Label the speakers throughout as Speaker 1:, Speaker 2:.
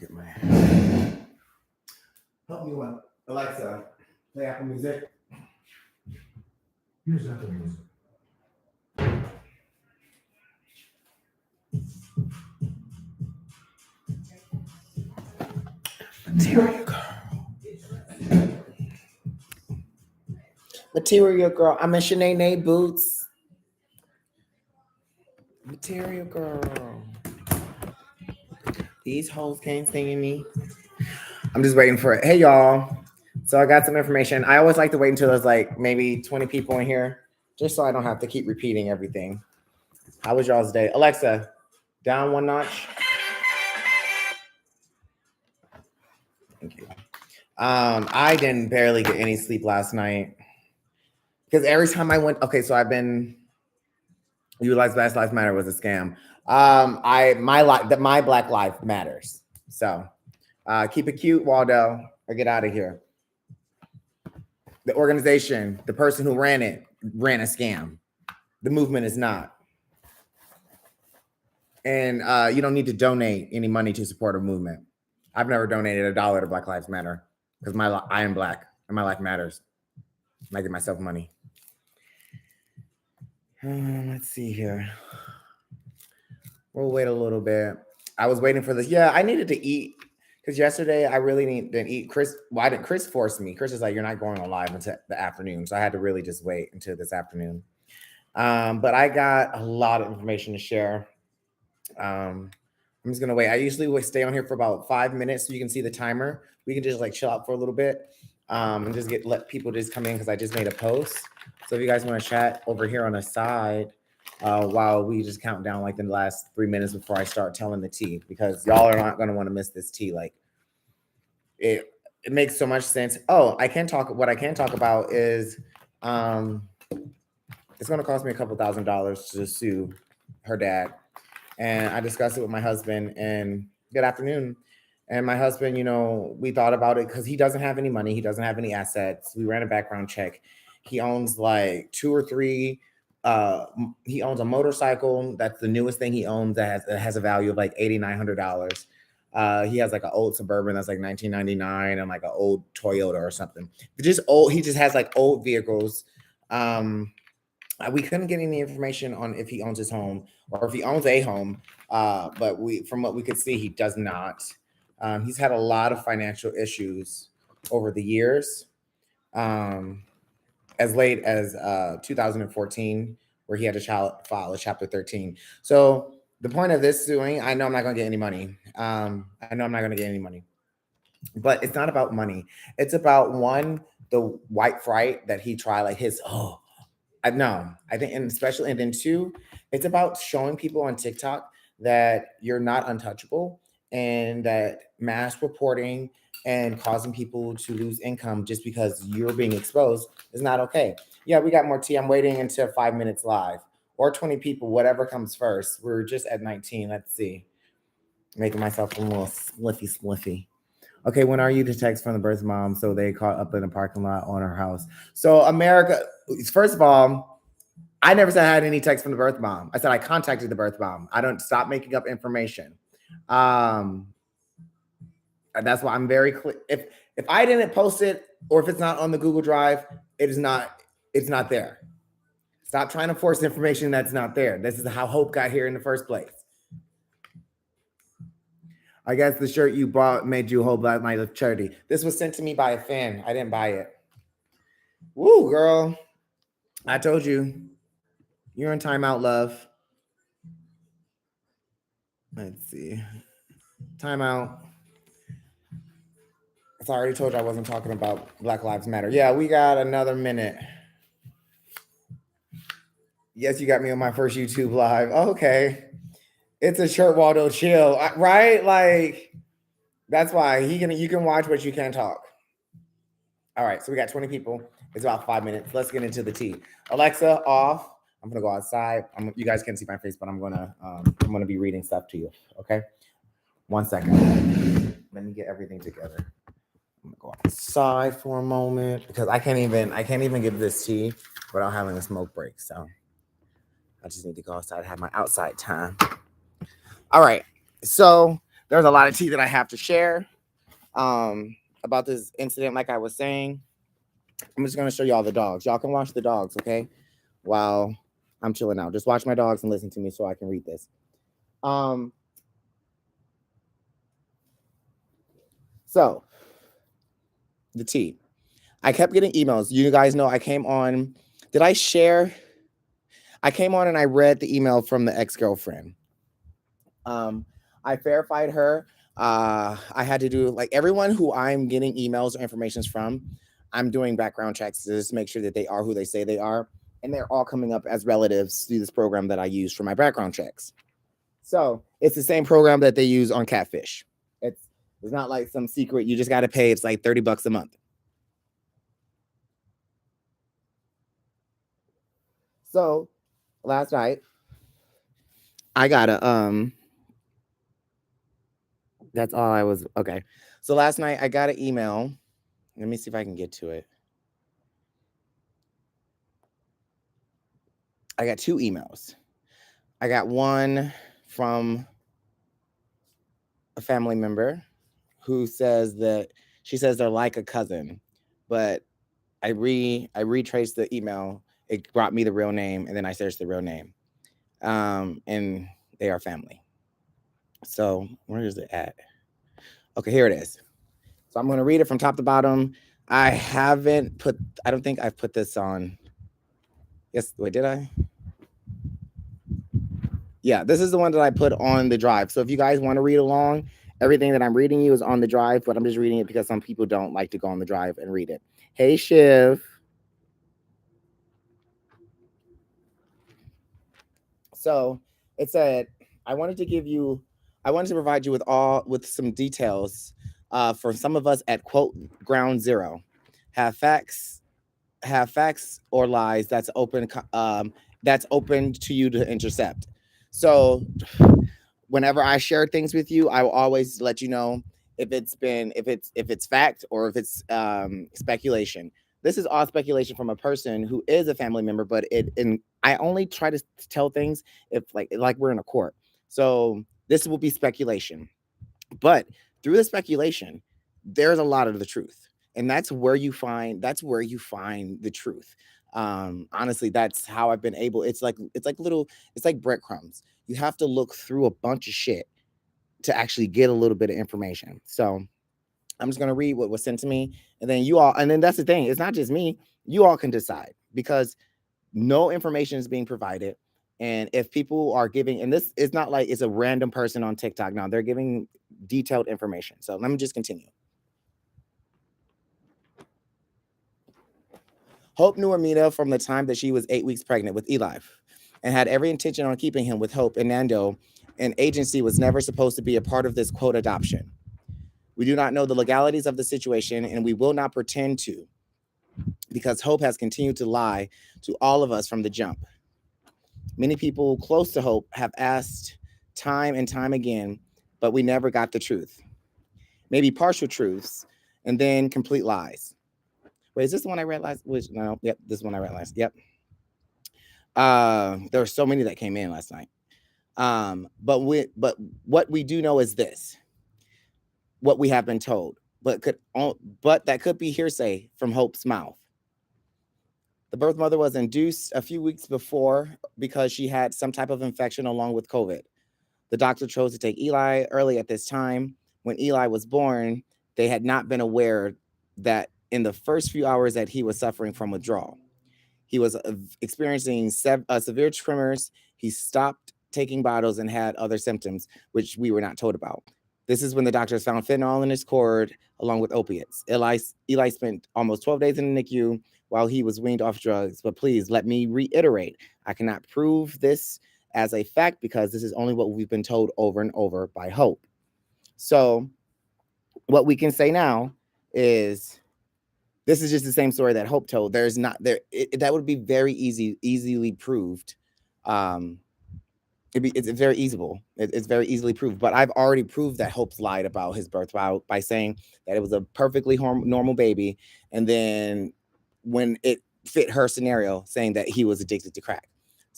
Speaker 1: get my help me with Alexa. Play Apple Music.
Speaker 2: Here's Apple Music.
Speaker 1: Material Girl. Material Girl. I'm in Shanae Boots. Material Girl. These hoes can't sing me. I'm just waiting for it. Hey, y'all. So I got some information. I always like to wait until there's like maybe 20 people in here, just so I don't have to keep repeating everything. How was y'all's day? Alexa, down one notch. Thank you. I didn't barely get any sleep last night because every time I went, okay, so I've been, you realize Black Lives Matter was a scam. My Black Life matters. So keep it cute, Waldo, or get out of here. The organization, the person who ran it, ran a scam. The movement is not. And you don't need to donate any money to support a movement. I've never donated $1 to Black Lives Matter because I am Black and my life matters. I give myself money. Let's see here. We'll wait a little bit. I was waiting for this. Yeah, I needed to eat because yesterday I really didn't eat. Chris forced me. Chris is like, you're not going on live until the afternoon. So I had to really just wait until this afternoon. But I got a lot of information to share. I'm just gonna wait. I usually stay on here for about 5 minutes so you can see the timer. We can just like chill out for a little bit and just let people just come in because I just made a post. So if you guys want to chat over here on the side while we just count down like the last 3 minutes before I start telling the tea, because y'all are not gonna want to miss this tea. Like it makes so much sense. Oh, what I can talk about is it's gonna cost me a couple $1,000s to sue her dad. And I discussed it with my husband, and good afternoon. And my husband, we thought about it because he doesn't have any money. He doesn't have any assets. We ran a background check. He owns like 2 or 3. He owns a motorcycle. That's the newest thing he owns that has a value of like $8,900. He has like an old Suburban that's like 1999 and like an old Toyota or something. Just old. He just has like old vehicles. We couldn't get any information on if he owns his home or if he owns a home, but from what we could see, he does not. He's had a lot of financial issues over the years, as late as 2014, where he had to file a Chapter 13. So the point of this suing, I know I'm not going to get any money. But it's not about money. It's about, one, the white fright that he tried, like his, no, I think, and especially, and then 2, it's about showing people on TikTok that you're not untouchable and that mass reporting and causing people to lose income just because you're being exposed is not okay. Yeah, we got more tea. I'm waiting until 5 minutes live or 20 people, whatever comes first. We're just at 19. Let's see. Making myself a little spliffy. Okay, when are you to text from the birth mom? So they caught up in the parking lot on her house. So America, first of all, I never said I had any text from the birth mom. I said I contacted the birth mom. I don't stop making up information. And that's why I'm very clear. If I didn't post it or if it's not on the Google Drive, it's not there. Stop trying to force information that's not there. This is how Hope got here in the first place. I guess the shirt you bought made you whole Black Lives charity. This was sent to me by a fan. I didn't buy it. Woo, girl. I told you. You're in timeout, love. Let's see. Timeout. I already told you I wasn't talking about Black Lives Matter. Yeah, we got another minute. Yes, you got me on my first YouTube live. Okay. It's a shirt, Waldo, chill. Right? Like, that's why you can watch, but you can't talk. All right, so we got 20 people. It's about 5 minutes. Let's get into the tea. Alexa, off. I'm gonna go outside. You guys can't see my face, but I'm gonna be reading stuff to you. Okay, 1 second. Let me get everything together. I'm gonna go outside for a moment because I can't even give this tea without having a smoke break. So I just need to go outside, have my outside time. All right, so there's a lot of tea that I have to share about this incident. Like I was saying, I'm just gonna show y'all the dogs. Y'all can watch the dogs, okay? While I'm chilling out. Just watch my dogs and listen to me so I can read this. So the tea. I kept getting emails. You guys know I came on. Did I share? I came on and I read the email from the ex-girlfriend. I verified her. I had to do like everyone who I'm getting emails or informations from, I'm doing background checks to just make sure that they are who they say they are. And they're all coming up as relatives through this program that I use for my background checks. So it's the same program that they use on Catfish. It's not like some secret. You just got to pay. It's like $30 a month. So last night, I got a that's all I was okay. So last night I got an email. Let me see if I can get to it. I got 2 emails. I got one from a family member who says that she says they're like a cousin, but I retraced the email. It brought me the real name, and then I searched the real name. And they are family. So where is it at? Okay, here it is. So I'm gonna read it from top to bottom. I don't think I've put this on. Yes, wait, did I? Yeah, this is the one that I put on the drive. So if you guys want to read along, everything that I'm reading you is on the drive, but I'm just reading it because some people don't like to go on the drive and read it. Hey, Shiv. So it said, I wanted to provide you with some details for some of us at quote ground zero. Have facts, or lies that's open to you to intercept. So whenever I share things with you, I will always let you know if it's fact or if it's speculation. This is all speculation from a person who is a family member, but I only try to tell things if like we're in a court. So this will be speculation. But through the speculation, there's a lot of the truth. And that's where you find the truth. Honestly, that's how I've been able. It's like breadcrumbs. You have to look through a bunch of shit to actually get a little bit of information. So I'm just gonna read what was sent to me, and then that's the thing. It's not just me. You all can decide because no information is being provided. And if people are giving, and this is not like it's a random person on TikTok. Now they're giving detailed information. So let me just continue. Hope knew Amina from the time that she was 8 weeks pregnant with Eli and had every intention on keeping him with Hope and Nando. An agency was never supposed to be a part of this quote adoption. We do not know the legalities of the situation, and we will not pretend to, because Hope has continued to lie to all of us from the jump. Many people close to Hope have asked time and time again, but we never got the truth. Maybe partial truths, and then complete lies. Wait, is this the one I read last? No, yep, this one I read last. Yep. There were so many that came in last night. But what we do know is this: what we have been told, but that could be hearsay from Hope's mouth. The birth mother was induced a few weeks before because she had some type of infection along with COVID. The doctor chose to take Eli early at this time. When Eli was born, they had not been aware that in the first few hours that he was suffering from withdrawal. He was experiencing severe tremors. He stopped taking bottles and had other symptoms, which we were not told about. This is when the doctors found fentanyl in his cord along with opiates. Eli spent almost 12 days in the NICU while he was weaned off drugs. But please let me reiterate, I cannot prove this as a fact because this is only what we've been told over and over by Hope. So what we can say now is this is just the same story that Hope told. There's not there. That would be very easily proved. It's very easable. It's very easily proved. But I've already proved that Hope's lied about his birth by saying that it was a perfectly normal baby, and then when it fit her scenario, saying that he was addicted to crack,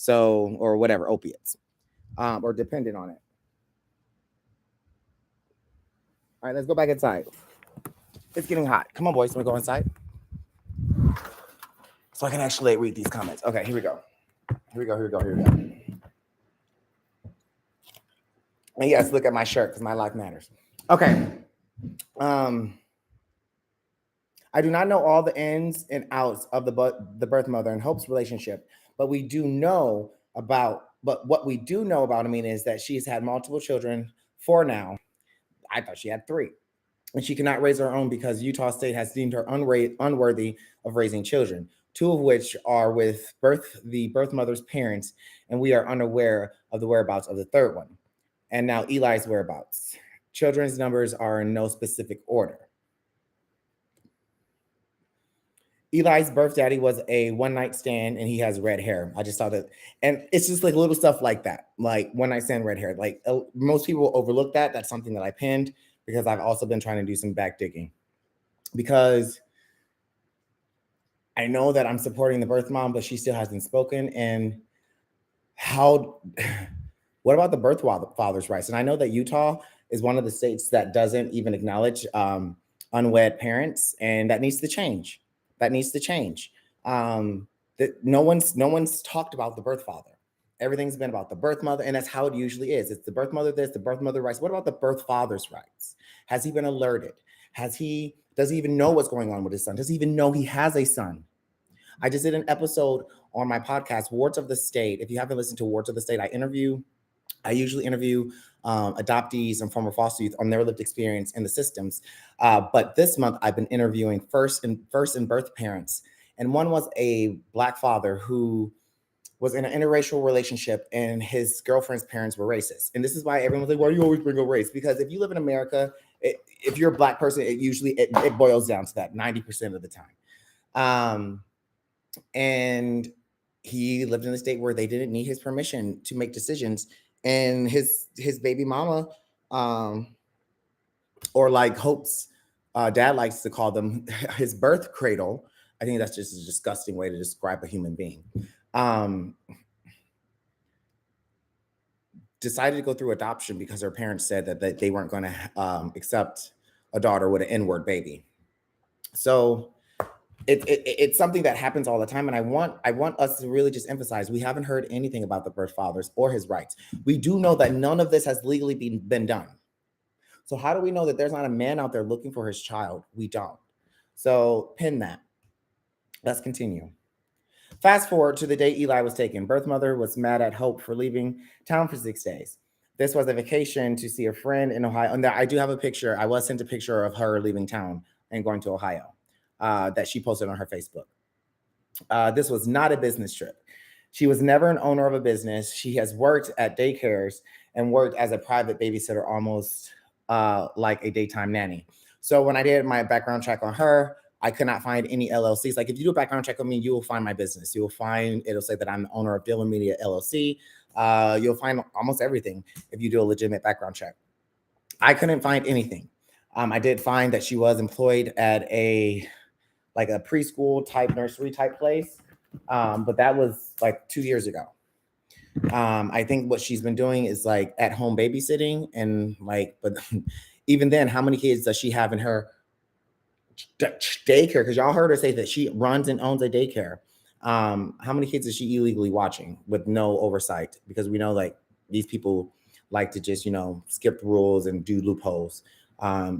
Speaker 1: or whatever opiates, or dependent on it. All right, let's go back inside. It's getting hot. Come on, boys. Let me go inside so I can actually read these comments. Okay, here we go. Here we go. Here we go. Here we go. And yes, look at my shirt because my life matters. Okay. I do not know all the ins and outs of the birth mother and Hope's relationship, but we do know about. But what we do know about Amina is that she's had multiple children. 4 now. I thought she had 3, and she cannot raise her own because Utah State has deemed her unworthy of raising children. 2 of which are with the birth mother's parents, and we are unaware of the whereabouts of the 3rd one. And now Eli's whereabouts. Children's numbers are in no specific order. Eli's birth daddy was a one-night stand, and he has red hair. I just saw that, and it's just like little stuff like that, like one-night stand, red hair. Like most people overlook that. That's something that I pinned because I've also been trying to do some back digging, because I know that I'm supporting the birth mom, but she still hasn't spoken. And how? What about the birth father's rights? And I know that Utah is one of the states that doesn't even acknowledge unwed parents, and that needs to change. That needs to change. That no one's talked about the birth father. Everything's been about the birth mother, and that's how it usually is. It's the birth mother this, the birth mother rights. What about the birth father's rights? Has he been alerted? Does he even know what's going on with his son? Does he even know he has a son? I just did an episode on my podcast, Wards of the State. If you haven't listened to Wards of the State, I usually interview adoptees and former foster youth on their lived experience in the systems. But this month, I've been interviewing first and birth parents. And one was a Black father who was in an interracial relationship, and his girlfriend's parents were racist. And this is why everyone's like, why do you always bring up race? Because if you live in America, if you're a Black person, it boils down to that 90% of the time. And he lived in a state where they didn't need his permission to make decisions. And his baby mama, or like Hope's dad likes to call them, his birth cradle. I think that's just a disgusting way to describe a human being. Decided to go through adoption because her parents said that they weren't going to accept a daughter with an N-word baby. So it's something that happens all the time, and I want us to really just emphasize we haven't heard anything about the birth fathers or his rights. We do know that none of this has legally been done. So how do we know that there's not a man out there looking for his child? We don't. So pin that. Let's continue. Fast forward to the day Eli was taken. Birth mother was mad at Hope for leaving town for 6 days. This was a vacation to see a friend in Ohio. And I do have a picture. I was sent a picture of her leaving town and going to Ohio that she posted on her Facebook. This was not a business trip. She was never an owner of a business. She has worked at daycares and worked as a private babysitter, almost like a daytime nanny. So when I did my background check on her, I could not find any LLCs. Like if you do a background check on me, you will find my business. You will find, it'll say that I'm the owner of Dylan Media LLC. You'll find almost everything if you do a legitimate background check. I couldn't find anything. I did find that she was employed at a preschool type nursery type place. But that was like 2 years ago. I think what she's been doing is like at home babysitting, and but even then, how many kids does she have in her daycare? Because y'all heard her say that she runs and owns a daycare. How many kids is she illegally watching with no oversight? Because we know like these people like to just skip rules and do loopholes.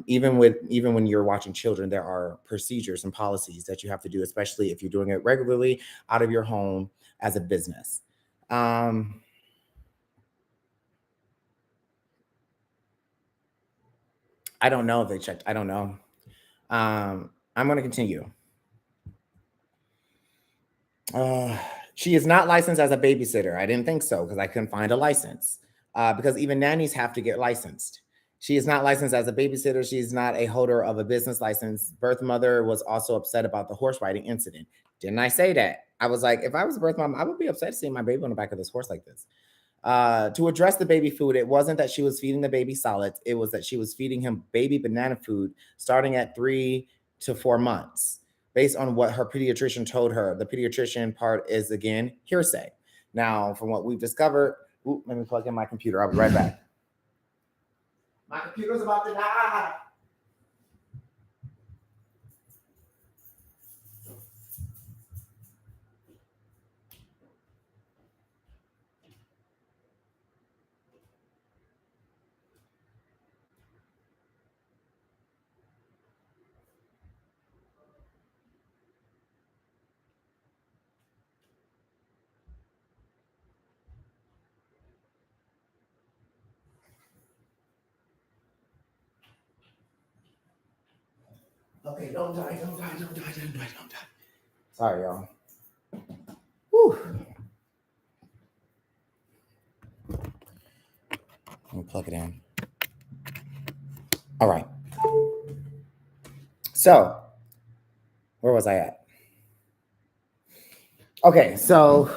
Speaker 1: Even when you're watching children, there are procedures and policies that you have to do, especially if you're doing it regularly out of your home as a business. I don't know if they checked. I don't know. I'm going to continue. She is not licensed as a babysitter. I didn't think so because I couldn't find a license. Because even nannies have to get licensed. She is not licensed as a babysitter. She's not a holder of a business license. Birth mother was also upset about the horse riding incident. Didn't I say that? I was like, if I was a birth mom, I would be upset seeing my baby on the back of this horse like this. To address the baby food, it wasn't that she was feeding the baby solids. It was that she was feeding him baby banana food starting at 3 to 4 months, based on what her pediatrician told her. The pediatrician part is, again, hearsay. Now, from what we've discovered, let me plug in my computer. I'll be right back. My computer's about to die. Okay, don't die, don't die, don't die, don't die, don't die. Sorry, y'all. Whew. Let me plug it in. All right. So, where was I at? Okay, so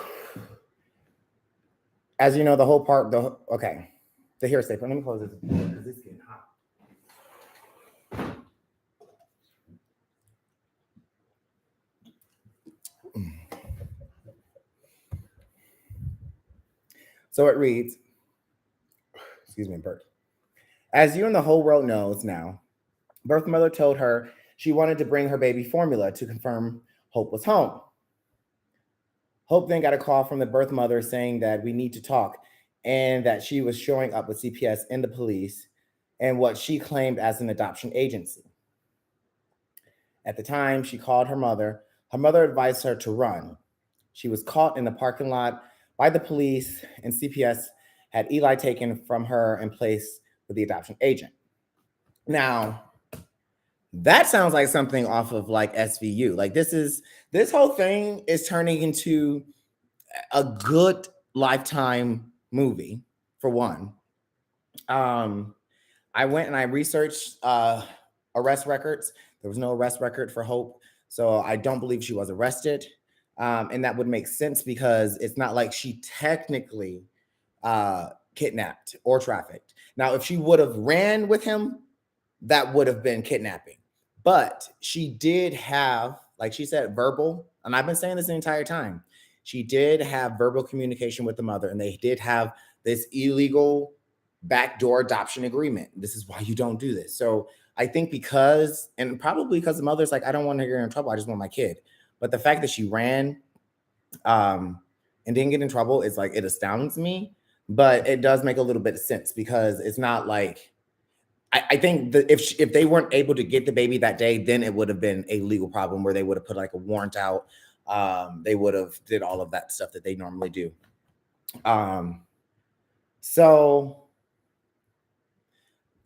Speaker 1: as you know, the whole part, the hearsay. Let me close this because it's getting hot. So it reads, excuse me, Bert. As you and the whole world knows now, birth mother told her she wanted to bring her baby formula to confirm Hope was home. Hope then got a call from the birth mother saying that we need to talk and that she was showing up with CPS and the police and what she claimed as an adoption agency. At the time, she called her mother. Her mother advised her to run. She was caught in the parking lot by the police, and CPS had Eli taken from her and placed with the adoption agent. Now, that sounds like something off of like SVU. Like this whole thing is turning into a good Lifetime movie, for one. I went and I researched arrest records. There was no arrest record for Hope, so I don't believe she was arrested. And that would make sense because it's not like she technically kidnapped or trafficked. Now, if she would have ran with him, that would have been kidnapping. But she did have, like she said, verbal, and I've been saying this the entire time. She did have verbal communication with the mother, and they did have this illegal backdoor adoption agreement. This is why you don't do this. So I think because, and probably because the mother's like, I don't want to get in trouble. I just want my kid. But the fact that she ran and didn't get in trouble is like, it astounds me. But it does make a little bit of sense because it's not like, I think that if they weren't able to get the baby that day, then it would have been a legal problem where they would have put like a warrant out. They would have did all of that stuff that they normally do. So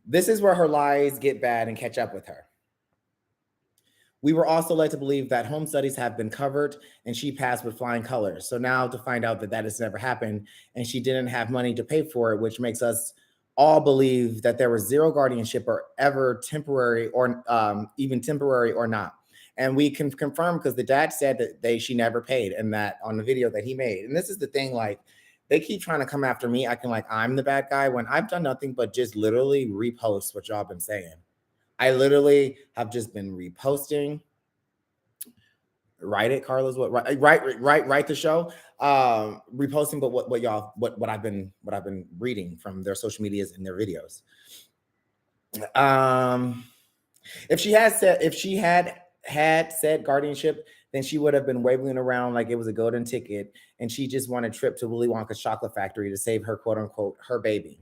Speaker 1: this is where her lies get bad and catch up with her. We were also led to believe that home studies have been covered and she passed with flying colors. So now to find out that that has never happened and she didn't have money to pay for it, which makes us all believe that there was zero guardianship or ever temporary or even temporary or not. And we can confirm because the dad said that she never paid, and that on the video that he made. And this is the thing, like they keep trying to come after me, acting like I'm the bad guy when I've done nothing but just literally repost what y'all been saying. I literally have just been reposting. Write it, Carlos. What write the show. Reposting, but what I've been reading from their social medias and their videos. If she had said guardianship, then she would have been waving around like it was a golden ticket, and she just won a trip to Willy Wonka's chocolate factory to save her quote unquote her baby.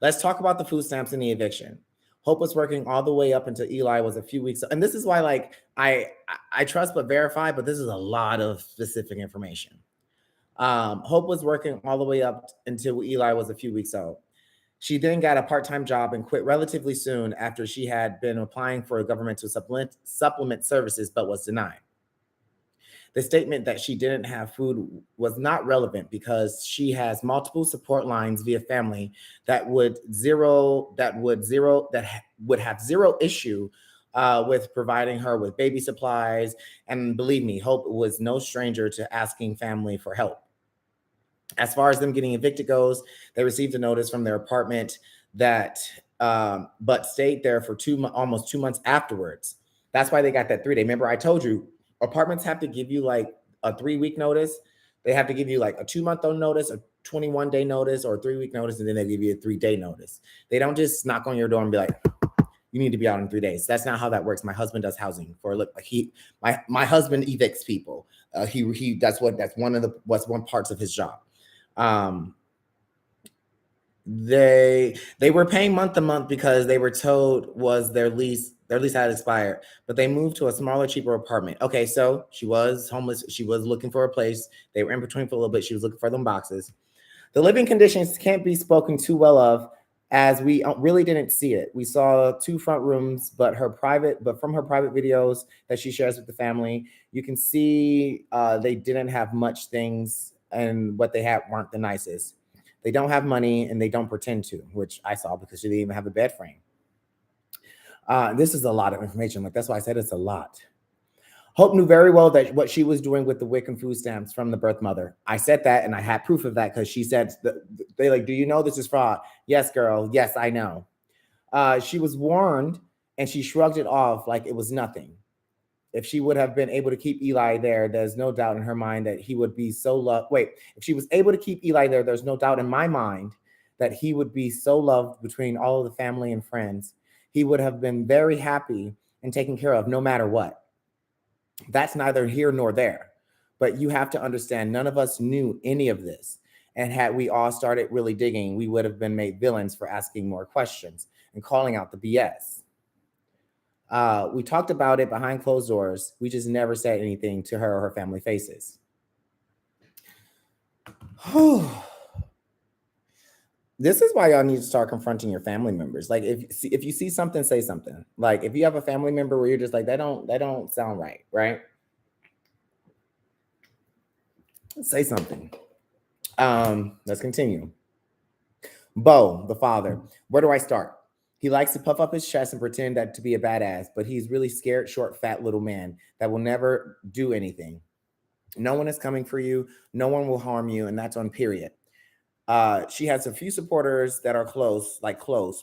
Speaker 1: Let's talk about the food stamps and the eviction. Hope was working all the way up until Eli was a few weeks. And this is why, like, I trust but verify, but this is a lot of specific information. Hope was working all the way up until Eli was a few weeks old. She then got a part-time job and quit relatively soon after she had been applying for a governmental supplement services, but was denied. The statement that she didn't have food was not relevant because she has multiple support lines via family that would have zero issue with providing her with baby supplies. And believe me, Hope was no stranger to asking family for help. As far as them getting evicted goes, they received a notice from their apartment that, but stayed there for almost 2 months afterwards. That's why they got that 3 day. Remember, I told you apartments have to give you like a 3-week notice. They have to give you like a 2-month notice, a 21-day notice, or a 3-week notice, and then they give you a 3-day notice. They don't just knock on your door and be like, you need to be out in 3 days. That's not how that works. My husband does housing for my husband evicts people. That's one parts of his job. They were paying month to month because they were told was their lease had expired, but they moved to a smaller, cheaper apartment. Okay, so she was homeless. She was looking for a place. They were in between for a little bit. She was looking for them boxes. The living conditions can't be spoken too well of. as we really didn't see it. We saw two front rooms, but from her private videos that she shares with the family, you can see they didn't have much things, and what they had weren't the nicest. They don't have money, and they don't pretend to, which I saw because she didn't even have a bed frame. This is a lot of information. Like, that's why I said it's a lot. Hope knew very well that what she was doing with the WIC and food stamps from the birth mother. I said that, and I had proof of that because she said, they like, do you know this is fraud? Yes, girl. Yes, I know. She was warned, and she shrugged it off like it was nothing. If she would have been able to keep Eli there, there's no doubt in her mind that he would be so loved. Wait, if she was able to keep Eli there, there's no doubt in my mind that he would be so loved between all of the family and friends. He would have been very happy and taken care of no matter what. That's neither here nor there. But you have to understand, none of us knew any of this. And had we all started really digging, we would have been made villains for asking more questions and calling out the BS. We talked about it behind closed doors. We just never said anything to her or her family faces. This is why y'all need to start confronting your family members. Like, if you see something, say something. Like, if you have a family member where you're just like, that don't sound right, right? Say something. Let's continue. Bo, the father. Where do I start? He likes to puff up his chest and pretend that to be a badass, but he's really scared, short, fat little man that will never do anything. No one is coming for you. No one will harm you, and that's on period. She has a few supporters that are close,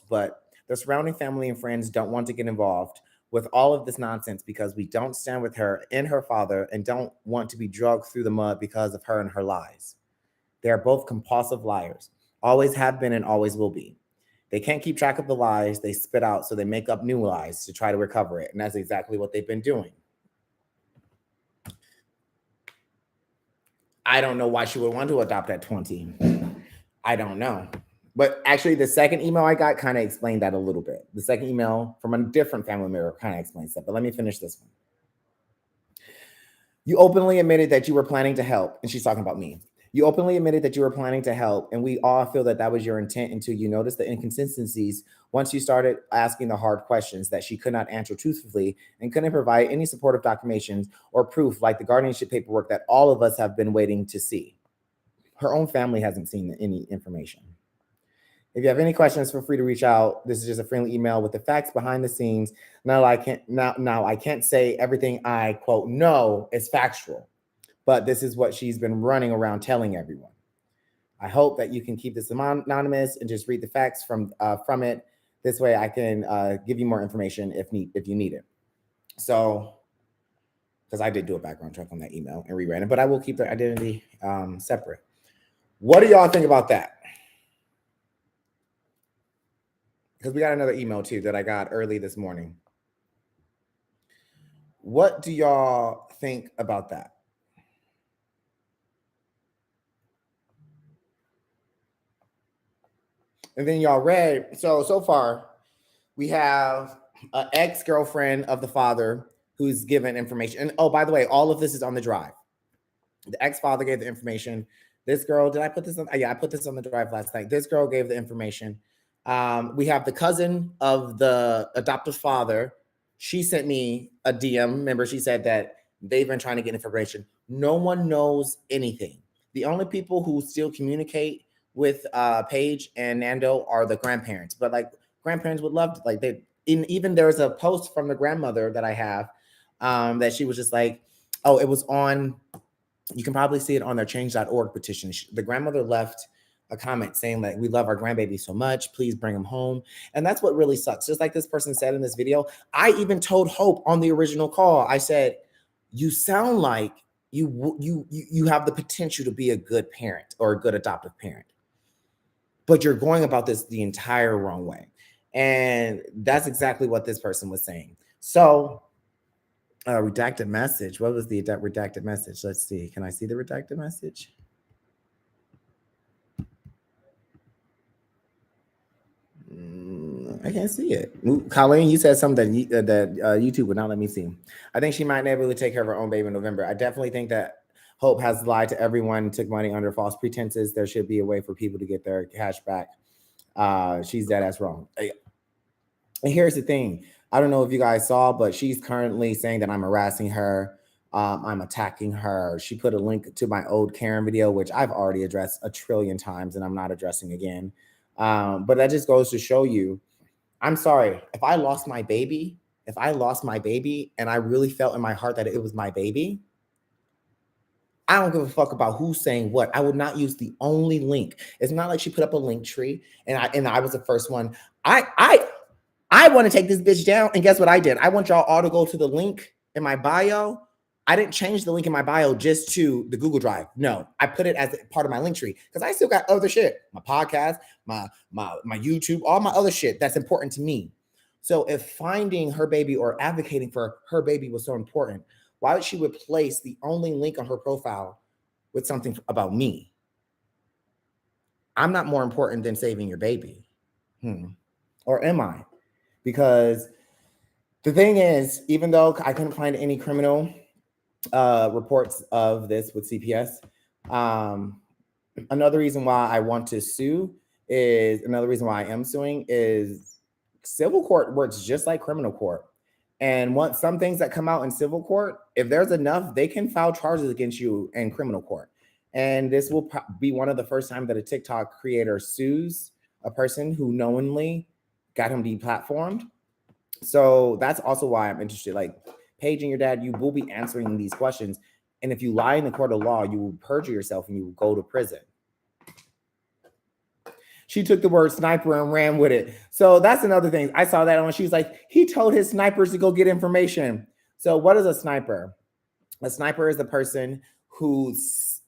Speaker 1: but the surrounding family and friends don't want to get involved with all of this nonsense because we don't stand with her and her father and don't want to be dragged through the mud because of her and her lies. They are both compulsive liars, always have been and always will be. They can't keep track of the lies they spit out, so they make up new lies to try to recover it. And that's exactly what they've been doing. I don't know why she would want to adopt at 20. I don't know. But actually, the second email I got kind of explained that a little bit. The second email from a different family member kind of explains that. But let me finish this one. You openly admitted that you were planning to help. And she's talking about me. You openly admitted that you were planning to help, and we all feel that that was your intent until you noticed the inconsistencies once you started asking the hard questions that she could not answer truthfully and couldn't provide any supportive documentations or proof like the guardianship paperwork that all of us have been waiting to see. Her own family hasn't seen any information. If you have any questions, feel free to reach out. This is just a friendly email with the facts behind the scenes. Now I can't say everything I quote know is factual, but this is what she's been running around telling everyone. I hope that you can keep this anonymous and just read the facts from it. This way I can give you more information if you need it. So, because I did do a background check on that email and reran it, but I will keep their identity separate. What do y'all think about that? Because we got another email too that I got early this morning. What do y'all think about that? And then y'all read, so far we have an ex-girlfriend of the father who's given information. And oh, by the way, all of this is on the drive. The ex-father gave the information. This girl, did I put this on? Yeah, I put this on the drive last night. This girl gave the information. We have the cousin of the adoptive father. She sent me a DM. Remember, she said that they've been trying to get information. No one knows anything. The only people who still communicate with Paige and Nando are the grandparents. But like, grandparents would love to, like, even there's a post from the grandmother that I have that she was just like, oh, it was on, you can probably see it on their change.org petition. The grandmother left a comment saying like, we love our grandbaby so much, please bring him home. And that's what really sucks. Just like this person said in this video, I even told Hope on the original call, I said, you sound like you have the potential to be a good parent or a good adoptive parent, but you're going about this the entire wrong way. And that's exactly what this person was saying. So redacted message. What was the redacted message? Let's see. Can I see the redacted message? I can't see it. Colleen, you said something that YouTube would not let me see. I think she might never really take care of her own baby in November. I definitely think that Hope has lied to everyone, took money under false pretenses. There should be a way for people to get their cash back. She's dead ass wrong. And here's the thing. I don't know if you guys saw, but she's currently saying that I'm harassing her. I'm attacking her. She put a link to my old Karen video, which I've already addressed a trillion times and I'm not addressing again. But that just goes to show you, I'm sorry, if I lost my baby, and I really felt in my heart that it was my baby, I don't give a fuck about who's saying what. I would not use the only link. It's not like she put up a link tree and I was the first one. I want to take this bitch down. And guess what I did? I want y'all all to go to the link in my bio. I didn't change the link in my bio just to the Google Drive. No, I put it as part of my link tree because I still got other shit, my podcast, my YouTube, all my other shit that's important to me. So if finding her baby or advocating for her baby was so important, why would she replace the only link on her profile with something about me? I'm not more important than saving your baby. Or am I? Because the thing is, even though I couldn't find any criminal reports of this with CPS, another reason why I want to sue another reason why I am suing is civil court works just like criminal court. And once some things that come out in civil court, if there's enough, they can file charges against you in criminal court. And this will be one of the first time that a TikTok creator sues a person who knowingly got him deplatformed. So that's also why I'm interested. Like, Paige and your dad, you will be answering these questions. And if you lie in the court of law, you will perjure yourself and you will go to prison. She took the word sniper and ran with it. So that's another thing. I saw that on. She was like, he told his snipers to go get information. So what is a sniper? A sniper is the person who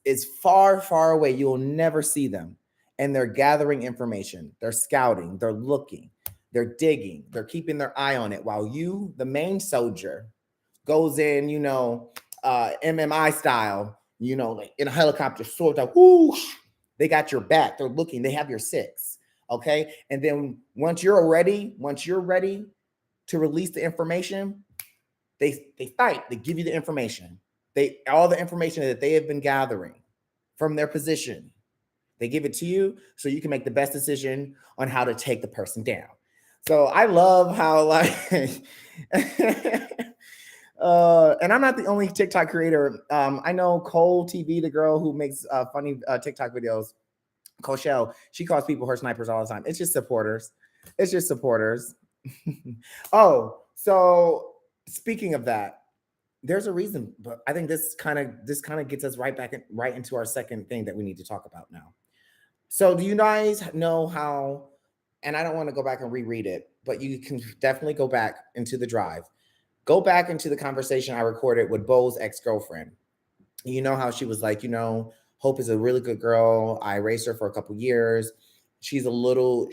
Speaker 1: is far, far away. You will never see them. And they're gathering information. They're scouting. They're looking. They're digging. They're keeping their eye on it. While you, the main soldier, goes in, MMI style, like in a helicopter, sort of, whoosh. They got your back. They're looking. They have your six. Okay. And then once you're ready to release the information, they fight. They give you the information. All the information that they have been gathering from their position, they give it to you so you can make the best decision on how to take the person down. So I love how and I'm not the only TikTok creator. I know Cole TV, the girl who makes funny TikTok videos, Cochelle, she calls people her snipers all the time. It's just supporters. Oh, so speaking of that, there's a reason, but I think this kind of gets us right into our second thing that we need to talk about now. So do you guys know how, and I don't want to go back and reread it, but you can definitely go back into the drive. Go back into the conversation I recorded with Bo's ex-girlfriend. You know how she was like, Hope is a really good girl. I raised her for a couple years. She's a little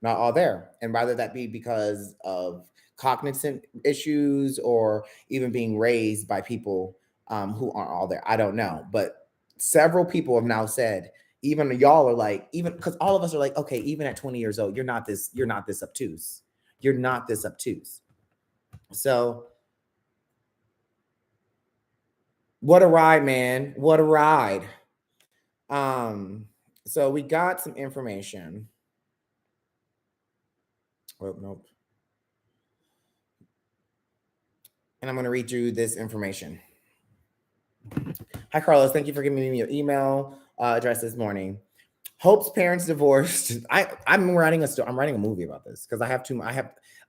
Speaker 1: not all there. And rather that be because of cognizant issues or even being raised by people who aren't all there. I don't know. But several people have now said, even y'all are like, even because all of us are like, okay, even at 20 years old, you're not this obtuse. You're not this obtuse. So what a ride, man. What a ride. So we got some information. Oh, nope. And I'm going to read you this information. Hi, Carlos. Thank you for giving me your email address this morning. Hope's parents divorced. I'm writing a movie about this because I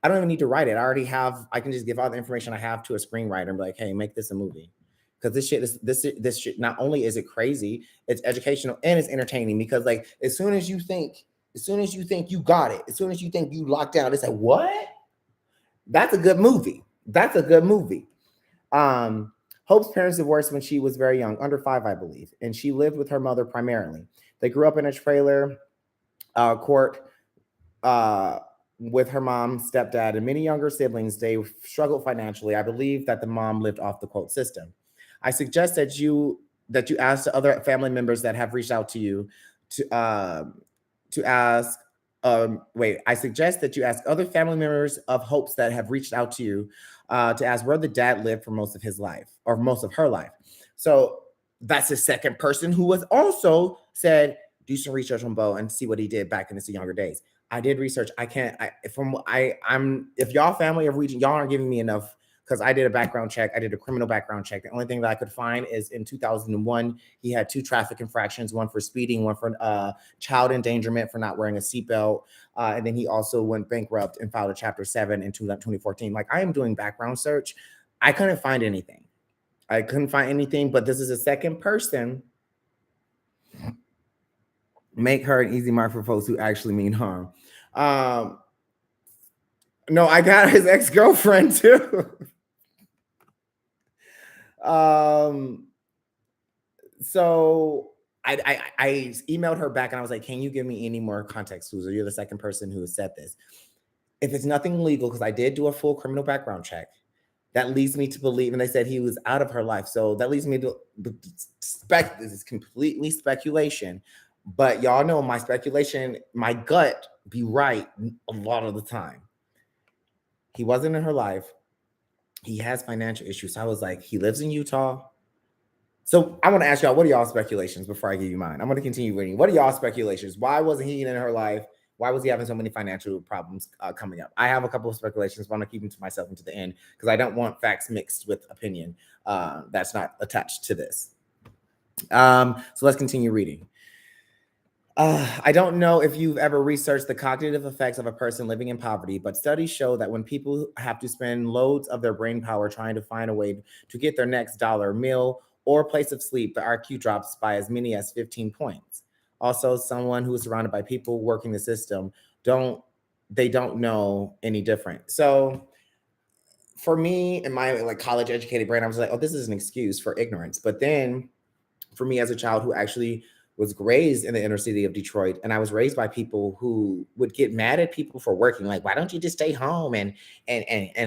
Speaker 1: don't even need to write it. I can just give all the information I have to a screenwriter and be like, hey, make this a movie. Because this shit, not only is it crazy, it's educational and it's entertaining. Because like as soon as you think you got it, as soon as you think you locked down, it's like, what? That's a good movie. Hope's parents divorced when she was very young, under 5, I believe, and she lived with her mother primarily. They grew up in a trailer court with her mom, stepdad, and many younger siblings. They struggled financially. I believe that the mom lived off the quote system. I suggest that you ask the other family members that have reached out to you to ask. I suggest that you ask other family members of Hope's that have reached out to you to ask where the dad lived for most of his life or most of her life. So That's the second person who was also said, do some research on Bo and see what he did back in his younger days. I did research. I can't. I'm. If y'all family of region, y'all aren't giving me enough because I did a background check. I did a criminal background check. The only thing that I could find is in 2001, he had 2 traffic infractions: one for speeding, one for child endangerment for not wearing a seatbelt. And then he also went bankrupt and filed a Chapter 7 in 2014. Like, I am doing background search. I couldn't find anything. But this is a second person. Make her an easy mark for folks who actually mean harm. No, I got his ex-girlfriend too. So I emailed her back and I was like, can you give me any more context, Susan? You're the second person who has said this. If it's nothing legal, because I did do a full criminal background check, that leads me to believe, and they said he was out of her life. So that leads me to this is completely speculation. But y'all know my speculation, my gut be right a lot of the time. He wasn't in her life. He has financial issues. So I was like, he lives in Utah. So I want to ask y'all, what are y'all speculations before I give you mine? I'm going to continue reading. What are y'all speculations? Why wasn't he in her life? Why was he having so many financial problems coming up? I have a couple of speculations, but I'm going to keep them to myself into the end because I don't want facts mixed with opinion that's not attached to this. So let's continue reading. I don't know if you've ever researched the cognitive effects of a person living in poverty, but studies show that when people have to spend loads of their brain power trying to find a way to get their next dollar, meal, or place of sleep, the IQ drops by as many as 15 points. Also, someone who is surrounded by people working the system don't know any different. So for me, in my like college educated brain, I was like, oh, this is an excuse for ignorance. But then for me as a child who actually was raised in the inner city of Detroit, and I was raised by people who would get mad at people for working. Like, why don't you just stay home and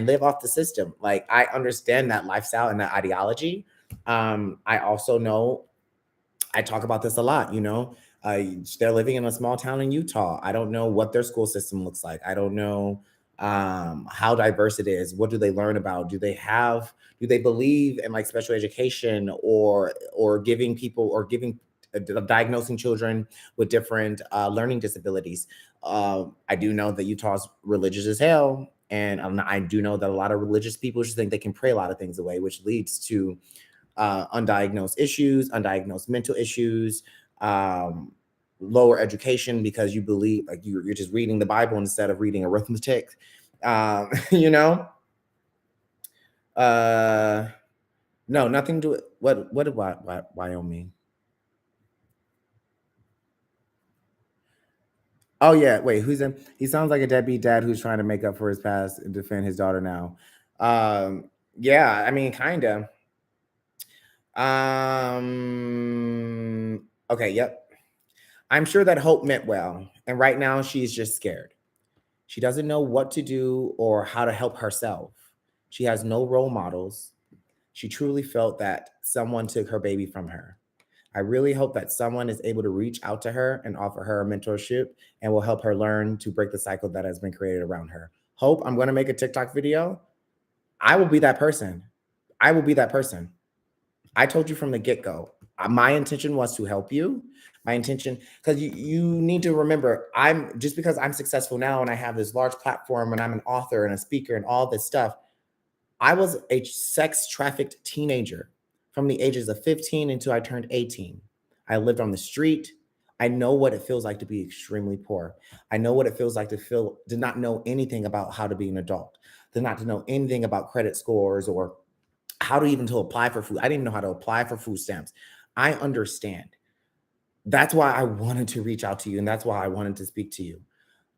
Speaker 1: live off the system? Like, I understand that lifestyle and that ideology. I also know I talk about this a lot. They're living in a small town in Utah. I don't know what their school system looks like. I don't know how diverse it is. What do they learn about? Do they believe in like special education or giving people or giving diagnosing children with different learning disabilities? I do know that Utah's religious as hell, and I do know that a lot of religious people just think they can pray a lot of things away, which leads to undiagnosed issues, undiagnosed mental issues, lower education because you believe like you're just reading the Bible instead of reading arithmetic. you know. No, nothing to it. What did Wyoming? Oh yeah, wait, who's in? He sounds like a deadbeat dad who's trying to make up for his past and defend his daughter now. Yeah, I mean, kind of. Okay, yep. I'm sure that Hope meant well, and right now she's just scared. She doesn't know what to do or how to help herself. She has no role models. She truly felt that someone took her baby from her. I really hope that someone is able to reach out to her and offer her a mentorship and will help her learn to break the cycle that has been created around her. Hope, I'm going to make a TikTok video. I will be that person. I will be that person. I told you from the get-go. My intention was to help you. My intention, because you need to remember, I'm just because I'm successful now and I have this large platform and I'm an author and a speaker and all this stuff. I was a sex trafficked teenager from the ages of 15 until I turned 18. I lived on the street. I know what it feels like to be extremely poor. I know what it feels like to not know anything about how to be an adult, to not to know anything about credit scores or how to even to apply for food. I didn't even know how to apply for food stamps. I understand. That's why I wanted to reach out to you, and that's why I wanted to speak to you.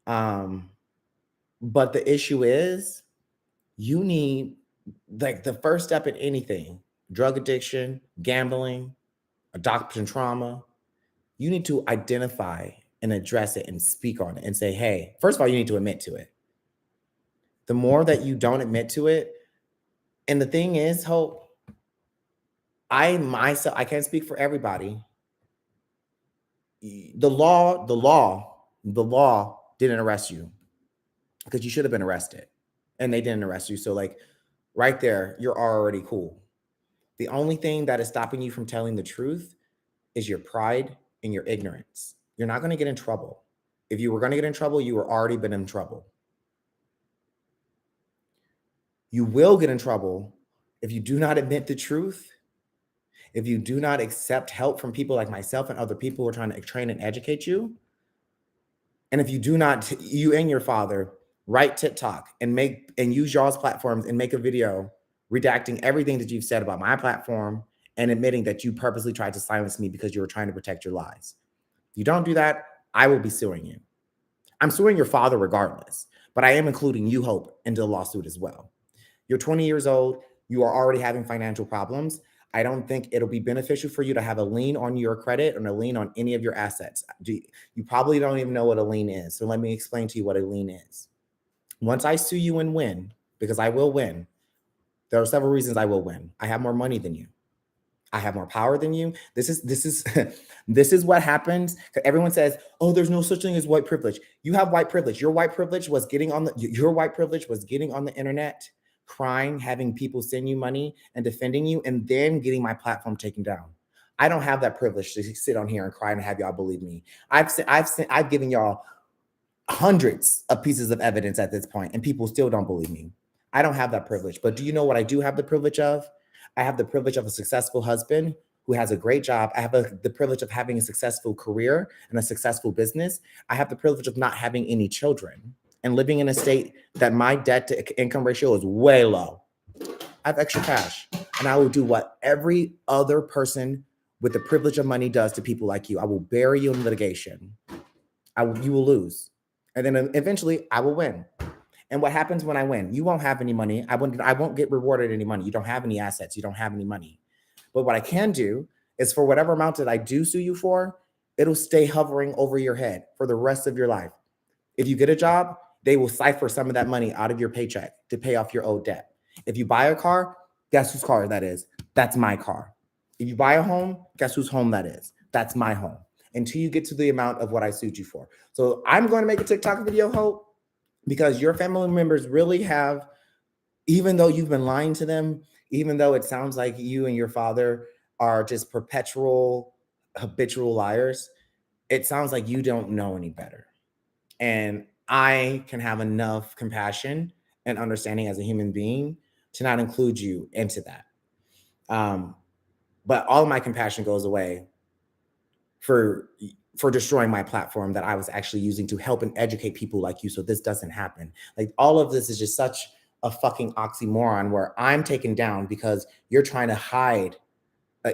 Speaker 1: But the issue is you need like the first step in anything, drug addiction, gambling, adoption trauma, you need to identify and address it and speak on it and say, hey, first of all, you need to admit to it. The more that you don't admit to it, and the thing is, Hope, I can't speak for everybody. The law didn't arrest you because you should have been arrested and they didn't arrest you. So like right there, you're already cool. The only thing that is stopping you from telling the truth is your pride and your ignorance. You're not going to get in trouble. If you were going to get in trouble, you were already been in trouble. You will get in trouble if you do not admit the truth, if you do not accept help from people like myself and other people who are trying to train and educate you, and if you do not, you and your father, write TikTok and use y'all's platforms and make a video redacting everything that you've said about my platform and admitting that you purposely tried to silence me because you were trying to protect your lies. If you don't do that, I will be suing you. I'm suing your father regardless, but I am including you, Hope, into the lawsuit as well. You're 20 years old. You are already having financial problems. I don't think it'll be beneficial for you to have a lien on your credit or a lien on any of your assets. You probably don't even know what a lien is. So let me explain to you what a lien is. Once I sue you and win, because I will win, there are several reasons I will win. I have more money than you. I have more power than you. This is this is what happens. Everyone says, "Oh, there's no such thing as white privilege." You have white privilege. Your white privilege was getting on the internet, crying, having people send you money and defending you, and then getting my platform taken down. I don't have that privilege to sit on here and cry and have y'all believe me. I've given y'all hundreds of pieces of evidence at this point, and people still don't believe me. I don't have that privilege. But do you know what I do have the privilege of? I have the privilege of a successful husband who has a great job. I have the privilege of having a successful career and a successful business. I have the privilege of not having any children and living in a state that my debt to income ratio is way low. I have extra cash, and I will do what every other person with the privilege of money does to people like you. I will bury you in litigation. You will lose. And then eventually I will win. And what happens when I win? You won't have any money. I won't get rewarded any money. You don't have any assets. You don't have any money. But what I can do is for whatever amount that I do sue you for, it'll stay hovering over your head for the rest of your life. If you get a job, they will cipher some of that money out of your paycheck to pay off your old debt. If you buy a car, guess whose car that is? That's my car. If you buy a home, guess whose home that is? That's my home. Until you get to the amount of what I sued you for. So I'm going to make a TikTok video, Hope, because your family members really have, even though you've been lying to them, even though it sounds like you and your father are just perpetual, habitual liars, it sounds like you don't know any better. And I can have enough compassion and understanding as a human being to not include you into that. But all of my compassion goes away for destroying my platform that I was actually using to help and educate people like you so this doesn't happen. Like all of this is just such a fucking oxymoron where I'm taken down because you're trying to hide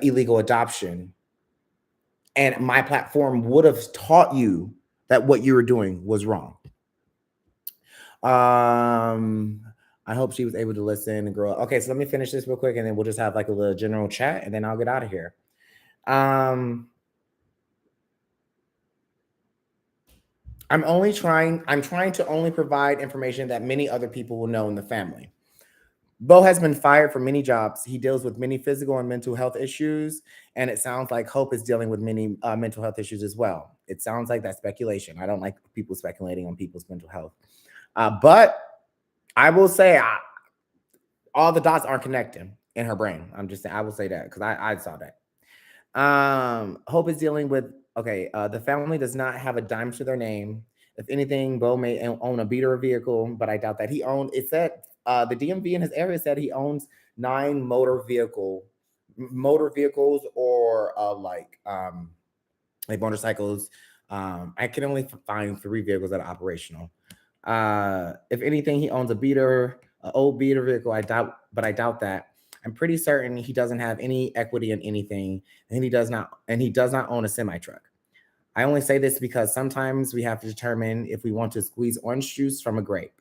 Speaker 1: illegal adoption. And my platform would have taught you that what you were doing was wrong. I hope she was able to listen and grow up. Okay, so let me finish this real quick and then we'll just have like a little general chat and then I'll get out of here. I'm trying to only provide information that many other people will know in the family. Bo has been fired from many jobs. He deals with many physical and mental health issues, and it sounds like Hope is dealing with many mental health issues as well. It sounds like that's speculation. I don't like people speculating on people's mental health. But I will say all the dots aren't connecting in her brain. I'm just saying, I will say that because I saw that. Hope is dealing with, the family does not have a dime to their name. If anything, Bo may own a beater vehicle, but I doubt that. It said the DMV in his area said he owns 9 motor vehicles or like motorcycles. I can only find 3 vehicles that are operational. If anything, he owns a beater, an old beater vehicle. I doubt that. I'm pretty certain he doesn't have any equity in anything, and he does not own a semi truck. I only say this because sometimes we have to determine if we want to squeeze orange juice from a grape.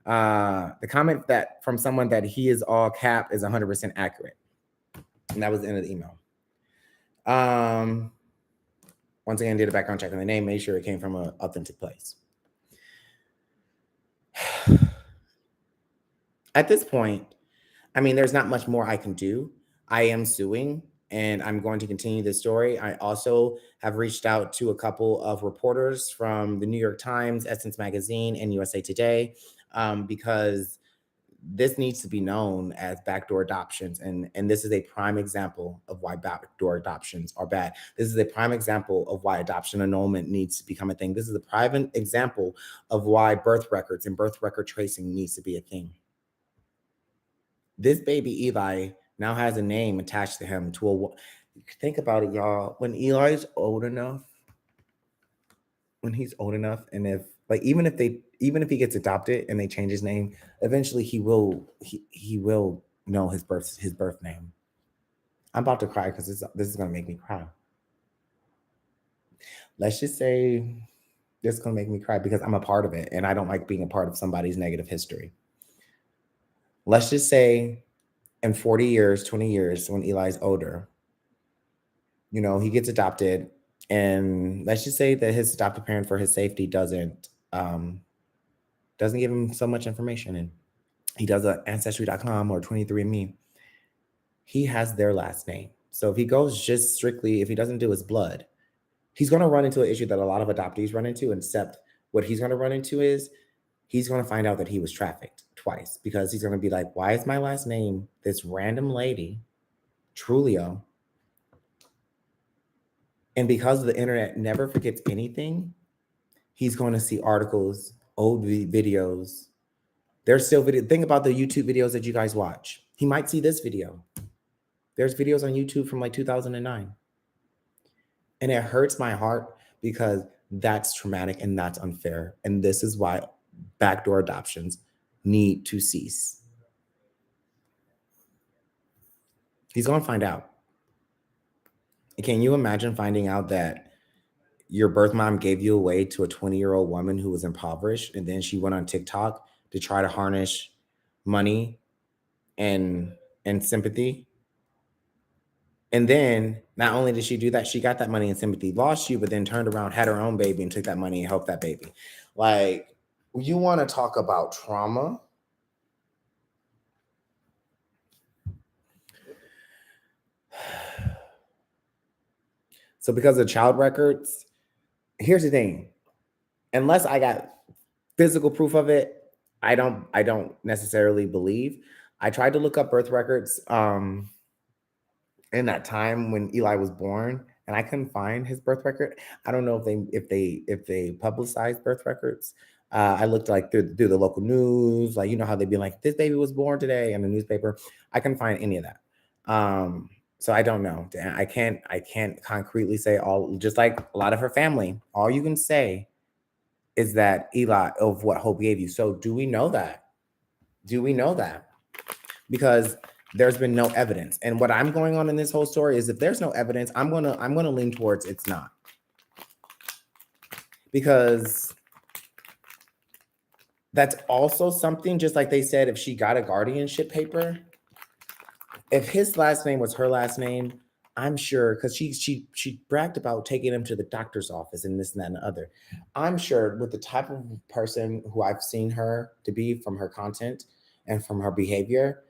Speaker 1: The comment that from someone that he is all cap is 100% accurate. And that was the end of the email. Once again, did a background check on the name, made sure it came from an authentic place. At this point, I mean, there's not much more I can do. I am suing and I'm going to continue this story. I also have reached out to a couple of reporters from the New York Times, Essence Magazine, and USA Today because this needs to be known as backdoor adoptions, and this is a prime example of why backdoor adoptions are bad. This is a prime example of why adoption annulment needs to become a thing. This is a prime example of why birth records and birth record tracing needs to be a thing. This baby Eli now has a name attached to him. Think about it, y'all. When Eli's old enough, when he's old enough, and if like even if he gets adopted and they change his name, eventually he will know his birth name. I'm about to cry because this is gonna make me cry. Let's just say this is gonna make me cry because I'm a part of it and I don't like being a part of somebody's negative history. Let's just say in 40 years, 20 years, when Eli's older, he gets adopted, and let's just say that his adoptive parent, for his safety, doesn't give him so much information, and he does a ancestry.com or 23andMe. He has their last name. So if he goes just strictly, if he doesn't do his blood, he's going to run into an issue that a lot of adoptees run into, except what he's going to run into is he's going to find out that he was trafficked twice, because he's going to be like, why is my last name this random lady, Trulio? And because the internet never forgets anything, he's going to see articles, old videos. There's still video. Think about the YouTube videos that you guys watch. He might see this video. There's videos on YouTube from like 2009. And it hurts my heart because that's traumatic and that's unfair. And this is why backdoor adoptions need to cease. He's going to find out. Can you imagine finding out that your birth mom gave you away to a 20-year-old woman who was impoverished, and then she went on TikTok to try to harness money and sympathy? And then not only did she do that, she got that money and sympathy, lost you, but then turned around, had her own baby, and took that money and helped that baby. Like, you want to talk about trauma? So because of child records, here's the thing. Unless I got physical proof of it, I don't necessarily believe. I tried to look up birth records in that time when Eli was born, and I couldn't find his birth record. I don't know if they publicized birth records. I looked like through the local news, like how they'd be like, this baby was born today in the newspaper. I couldn't find any of that. So I don't know. I can't concretely say all. Just like a lot of her family, all you can say is that Eli of what Hope gave you. So do we know that? Do we know that? Because there's been no evidence. And what I'm going on in this whole story is, if there's no evidence, I'm gonna lean towards it's not. Because that's also something, just like they said, if she got a guardianship paper, if his last name was her last name, I'm sure, because she bragged about taking him to the doctor's office and this and that and the other. I'm sure with the type of person who I've seen her to be from her content and from her behavior,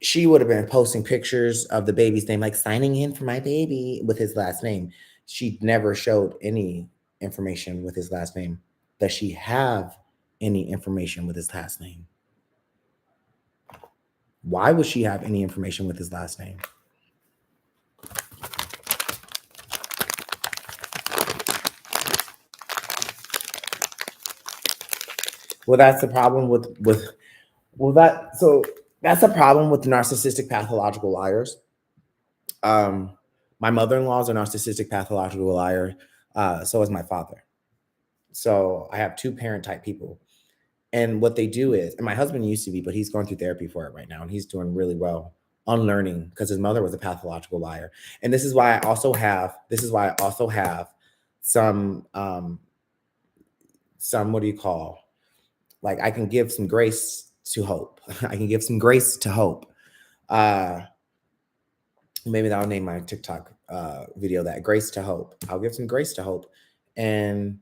Speaker 1: she would have been posting pictures of the baby's name, like signing in for my baby with his last name. She never showed any information with his last name. Does she have any information with his last name? Why would she have any information with his last name? Well, that's the problem that's a problem with narcissistic pathological liars. My mother-in-law is a narcissistic pathological liar. So is my father. So I have two parent type people. And what they do is, and my husband used to be, but he's going through therapy for it right now, and he's doing really well unlearning, because his mother was a pathological liar. And this is why I also have some what do you call, like, I can give some grace to Hope. I can give some grace to Hope. Maybe that'll name my TikTok video that, Grace to Hope. I'll give some grace to Hope and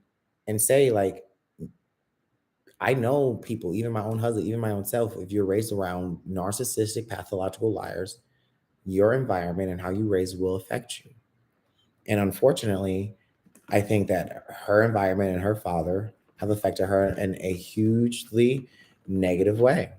Speaker 1: say, like, I know people, even my own husband, even my own self, if you're raised around narcissistic pathological liars, your environment and how you raise will affect you. And unfortunately, I think that her environment and her father have affected her in a hugely negative way.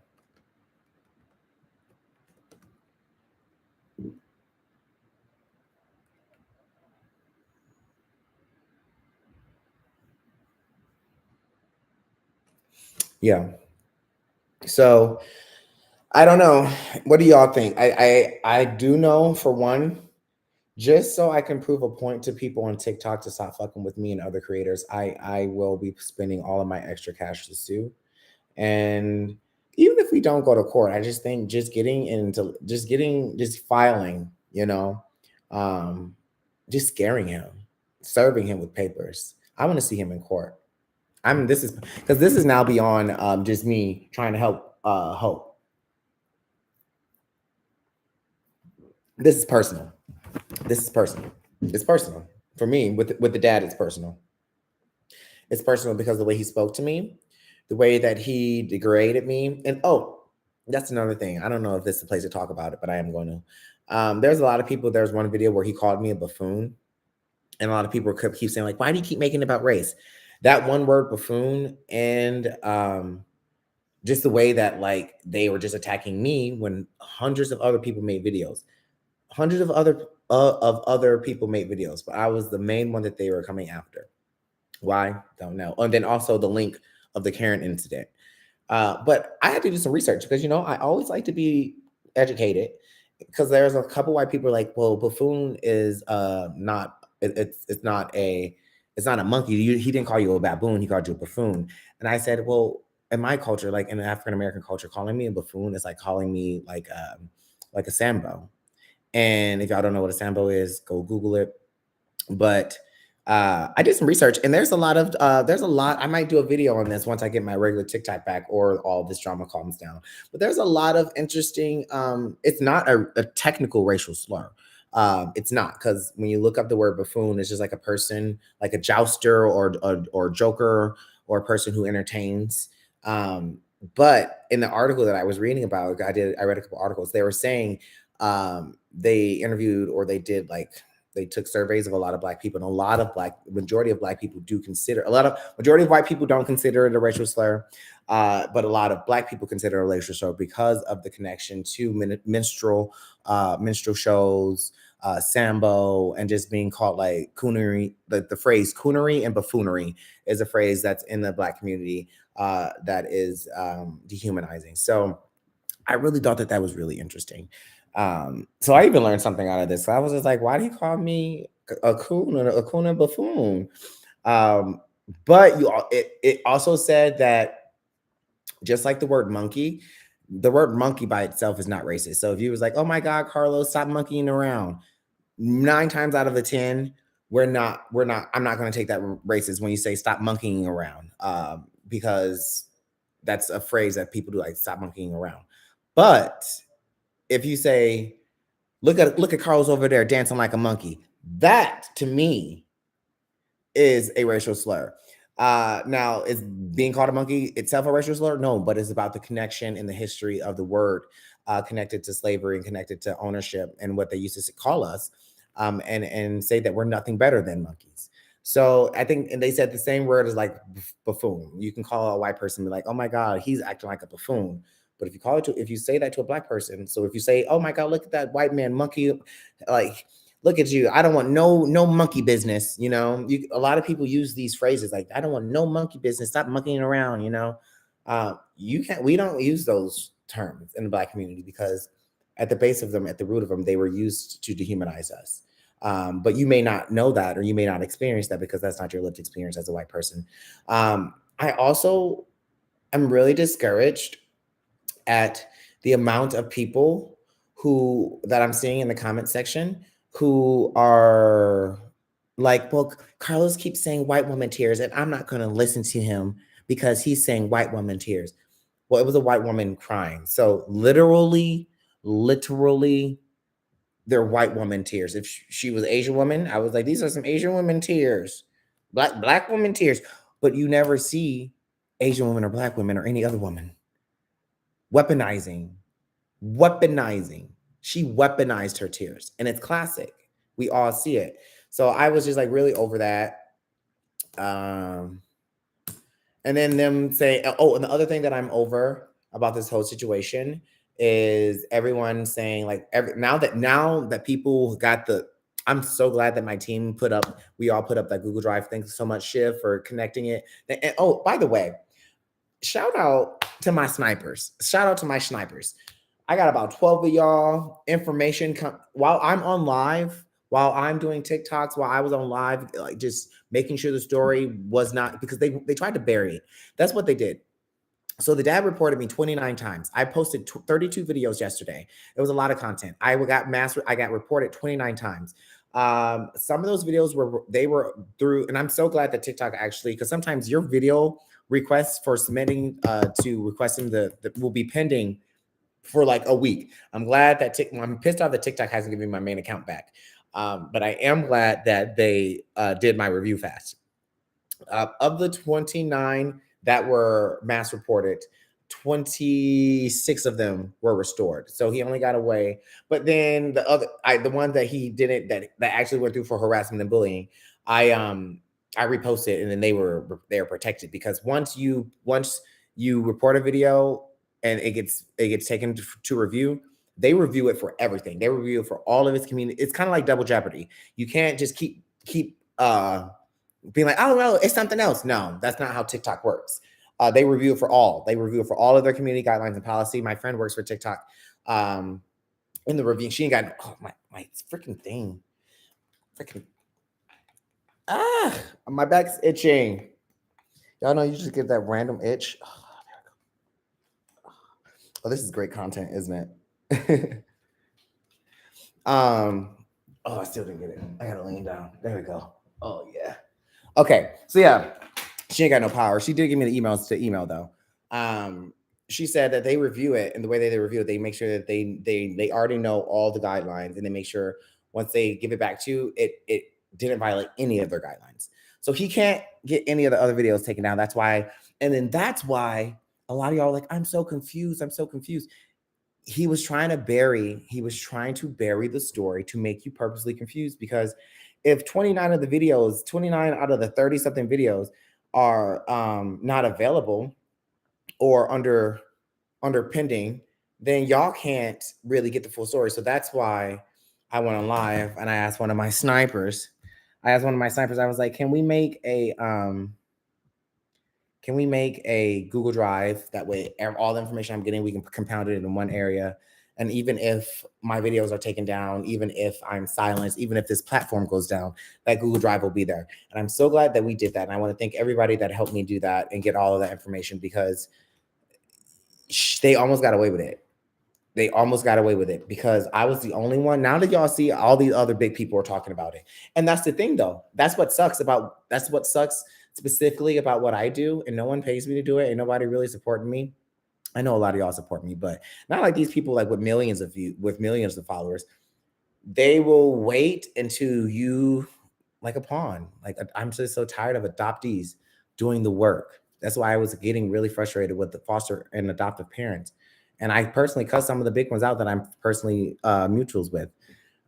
Speaker 1: Yeah. So I don't know. What do y'all think? I do know for one, just so I can prove a point to people on TikTok to stop fucking with me and other creators, I will be spending all of my extra cash to sue. And even if we don't go to court, I just think just filing, um, just scaring him, serving him with papers. I want to see him in court. This is because this is now beyond just me trying to help Hope. This is personal. This is personal. It's personal for me. With the dad, it's personal. It's personal because the way he spoke to me, the way that he degraded me, and oh, that's another thing. I don't know if this is the place to talk about it, but I am going to. There's a lot of people. There's one video where he called me a buffoon, and a lot of people keep saying like, "Why do you keep making it about race?" That one word, buffoon, and just the way that like they were just attacking me when hundreds of other people made videos, hundreds of other people made videos, but I was the main one that they were coming after. Why? Don't know. And then also the link of the Karen incident. But I had to do some research because I always like to be educated because there's a couple white people like, well, buffoon is not it's not a monkey. He didn't call you a baboon, he called you a buffoon. And I said, well, in my culture, like in the African American culture, calling me a buffoon is like calling me like a Sambo. And if y'all don't know what a Sambo is, go Google it. But I did some research, and there's a lot. I might do a video on this once I get my regular TikTok back or all this drama calms down. But there's a lot of interesting. It's not a technical racial slur. It's not, because when you look up the word buffoon, it's just like a person, like a jouster or joker or a person who entertains. But in the article that I was reading about, I read a couple articles. They were saying they interviewed or they did like they took surveys of a lot of black people, and majority of black people do consider majority of white people don't consider it a racial slur, but a lot of black people consider it a racial slur because of the connection to minstrel shows, sambo, and just being called like coonery. The phrase coonery and buffoonery is a phrase that's in the black community that is dehumanizing. So I really thought that was really interesting. So I even learned something out of this. So I was just like, why do you call me a coon or a coon and buffoon? Um, but it also said that just like the word monkey by itself is not racist. So if you was like, oh my God, Carlos, stop monkeying around, 9 times out of the 10, I'm not going to take that racist when you say stop monkeying around, because that's a phrase that people do, like stop monkeying around. But if you say, look at Carlos over there dancing like a monkey, that to me is a racial slur. Now, is being called a monkey itself a racial slur? No, but it's about the connection and the history of the word connected to slavery and connected to ownership and what they used to call us, and say that we're nothing better than monkeys. So I think, and they said the same word as like buffoon. You can call a white person and be like, oh my God, he's acting like a buffoon. But if you say that to a black person, so if you say, oh my God, look at that white man monkey, like, look at you, I don't want no monkey business. A lot of people use these phrases like, I don't want no monkey business, stop monkeying around. We don't use those terms in the black community because at the base of them, at the root of them, they were used to dehumanize us. But you may not know that, or you may not experience that because that's not your lived experience as a white person. I also am really discouraged at the amount of people that I'm seeing in the comment section who are like, well, Carlos keeps saying white woman tears, and I'm not going to listen to him because he's saying white woman tears. Well, it was a white woman crying. So literally, they're white woman tears. If she was Asian woman, I was like, these are some Asian women tears, black woman tears. But you never see Asian women or black women or any other woman weaponizing. She weaponized her tears, and it's classic. We all see it. So I was just like really over that. And then them say, oh, and the other thing that I'm over about this whole situation is everyone saying like now that people got I'm so glad that my team we all put up that Google Drive. Thanks so much, Shiv, for connecting it. And oh, by the way, shout out to my snipers. Shout out to my snipers. I got about 12 of y'all information while I'm on live, while I'm doing TikToks, while I was on live, like just making sure the story was not, because they tried to bury it. That's what they did. So the dad reported me 29 times. I posted 32 videos yesterday. It was a lot of content. I got reported 29 times. Some of those videos were through, and I'm so glad that TikTok actually, because sometimes your video requests for submitting to requesting the will be pending for like a week. I'm glad that I'm pissed off that TikTok hasn't given me my main account back. But I am glad that they did my review fast. Of the 29 that were mass reported, 26 of them were restored. So he only got away. But then the one that he didn't, that actually went through for harassment and bullying, I reposted, and then they were protected, because once you report a video and it gets taken to review, they review it for everything. They review it for all of its community. It's kind of like double jeopardy. You can't just keep being like, oh no, it's something else. No, that's not how TikTok works. They review it for all. They review it for all of their community guidelines and policy. My friend works for TikTok. In the review, she ain't got my freaking thing. My back's itching. Y'all know you just get that random itch. Oh, this is great content, isn't it? Oh, I still didn't get it. I gotta lean down. There we go. Oh yeah. Okay, so yeah, she ain't got no power. She did give me the emails to email though. She said that they review it, and the way they review it, they make sure that they already know all the guidelines, and they make sure once they give it back to you, it didn't violate any of their guidelines. So he can't get any of the other videos taken down. That's why, and then that's why a lot of y'all are like, I'm so confused. I'm so confused. He was trying to bury the story to make you purposely confused, because if 29 out of the 30 something videos are not available or under pending, then y'all can't really get the full story. So that's why I went on live and I asked one of my snipers. I was like, can we make a Google Drive? That way all the information I'm getting, we can compound it in one area. And even if my videos are taken down, even if I'm silenced, even if this platform goes down, that Google Drive will be there. And I'm so glad that we did that. And I want to thank everybody that helped me do that and get all of that information, because they almost got away with it. Because I was the only one. Now that y'all see, all these other big people are talking about it. And that's the thing though. That's what sucks specifically about what I do. And no one pays me to do it. And nobody really supporting me. I know a lot of y'all support me, but not like these people like with millions of followers. They will wait until you like a pawn. Like, I'm just so tired of adoptees doing the work. That's why I was getting really frustrated with the foster and adoptive parents. And I personally cut some of the big ones out that I'm personally mutuals with.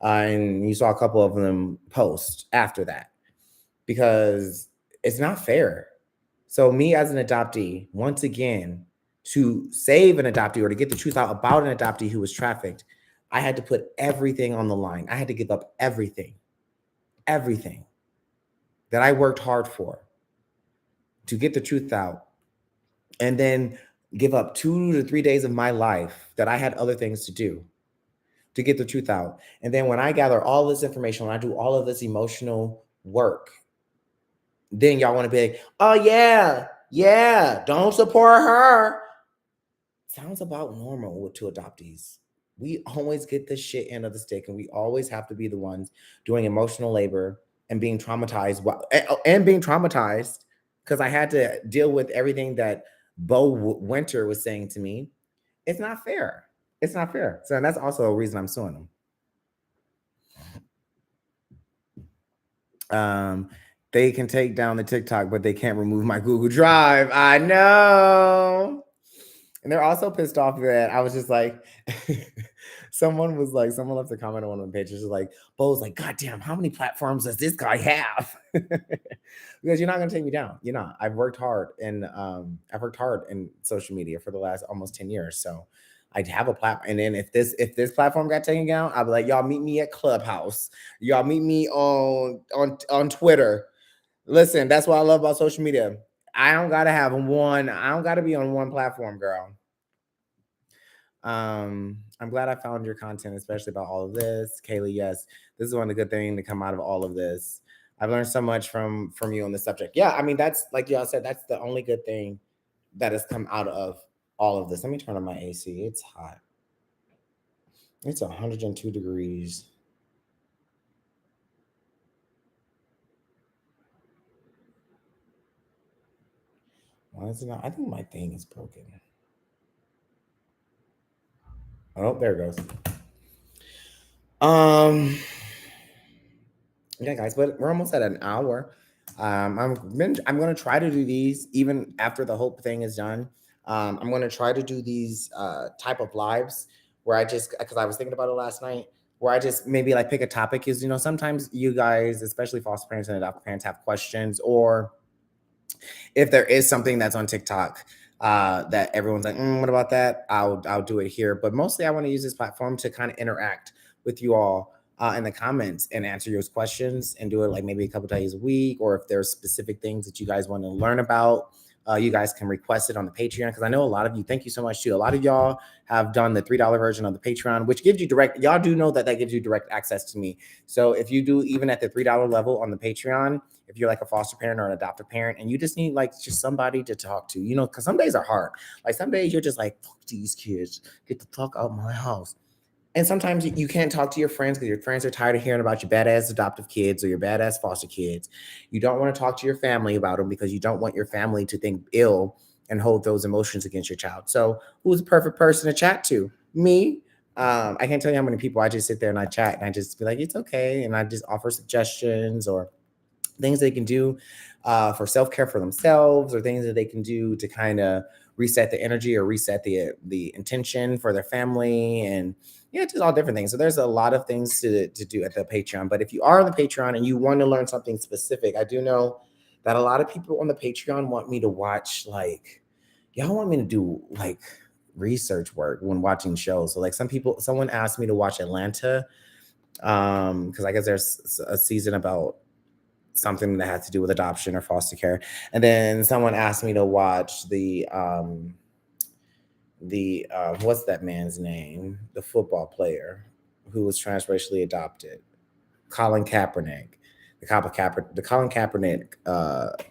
Speaker 1: And you saw a couple of them post after that, because it's not fair. So me as an adoptee, once again, to save an adoptee or to get the truth out about an adoptee who was trafficked, I had to put everything on the line. I had to give up everything that I worked hard for to get the truth out, and then give up 2 to 3 days of my life that I had other things to do to get the truth out. And then when I gather all this information, when I do all of this emotional work, then y'all want to be like, oh yeah, don't support her. Sounds about normal to adoptees. We always get the shit end of the stick, and we always have to be the ones doing emotional labor and being traumatized because I had to deal with everything that Bo Winter was saying to me. It's not fair. So that's also a reason I'm suing them. They can take down the TikTok, but they can't remove my Google Drive. I know. And they're also pissed off that I was just like, someone left a comment on one of the pages like, Bo's like, God damn, how many platforms does this guy have? Because you're not gonna take me down. You're not. I've worked hard in social media for the last almost 10 years. So I'd have a platform. And then if this platform got taken down, I'd be like, y'all meet me at Clubhouse. Y'all meet me on Twitter. Listen, that's what I love about social media. I don't gotta have one. I don't gotta be on one platform, girl. I'm glad I found your content, especially about all of this. Kaylee, yes, this is one of the good things to come out of all of this. I've learned so much from you on this subject. Yeah, I mean, that's like y'all said, that's the only good thing that has come out of all of this. Let me turn on my AC. It's hot. It's 102 degrees. Why is it not? I think my thing is broken. Oh, there it goes. Um, yeah, guys, but we're almost at an hour. I'm gonna try to do these even after the Hope thing is done. I'm gonna try to do these type of lives where I just because I was thinking about it last night, where I just maybe like pick a topic because sometimes you guys, especially foster parents and adoptive parents, have questions, or if there is something that's on TikTok that everyone's like, what about that? I'll do it here. But mostly, I want to use this platform to kind of interact with you all in the comments and answer your questions and do it like maybe a couple days a week, or if there's specific things that you guys want to learn about. You guys can request it on the Patreon because I know a lot of you. Thank you so much too. A lot of y'all have done the $3 version of the Patreon, which gives you direct. Y'all do know that that gives you direct access to me. So if you do even at the $3 level on the Patreon, if you're like a foster parent or an adoptive parent and you just need like just somebody to talk to, because some days are hard. Like some days you're just like, fuck these kids, get the fuck out of my house. And sometimes you can't talk to your friends because your friends are tired of hearing about your badass adoptive kids or your badass foster kids. You don't want to talk to your family about them because you don't want your family to think ill and hold those emotions against your child. So who's the perfect person to chat to? Me. I can't tell you how many people I just sit there and I chat and I just be like, it's okay. And I just offer suggestions or things they can do for self-care for themselves, or things that they can do to kind of reset the energy or reset the intention for their family, and yeah, just all different things. So there's a lot of things to do at the Patreon. But if you are on the Patreon and you want to learn something specific, I do know that a lot of people on the Patreon want me to watch, like, y'all want me to do like research work when watching shows. So like someone asked me to watch Atlanta, because I guess there's a season about something that had to do with adoption or foster care. And then someone asked me to watch the what's that man's name? The football player who was transracially adopted, Colin Kaepernick. The Colin Kaepernick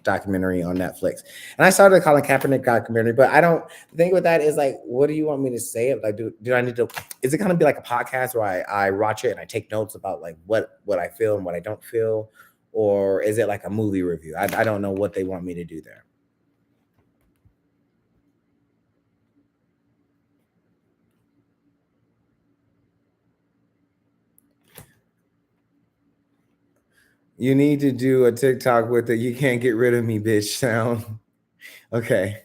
Speaker 1: documentary on Netflix. And I started the Colin Kaepernick documentary, but I don't. The thing with that is like, what do you want me to say? Like, do I need to? Is it gonna be like a podcast where I watch it and I take notes about like what I feel and what I don't feel, or is it like a movie review? I don't know what they want me to do there. You need to do a TikTok with the "you can't get rid of me, bitch" sound. Okay.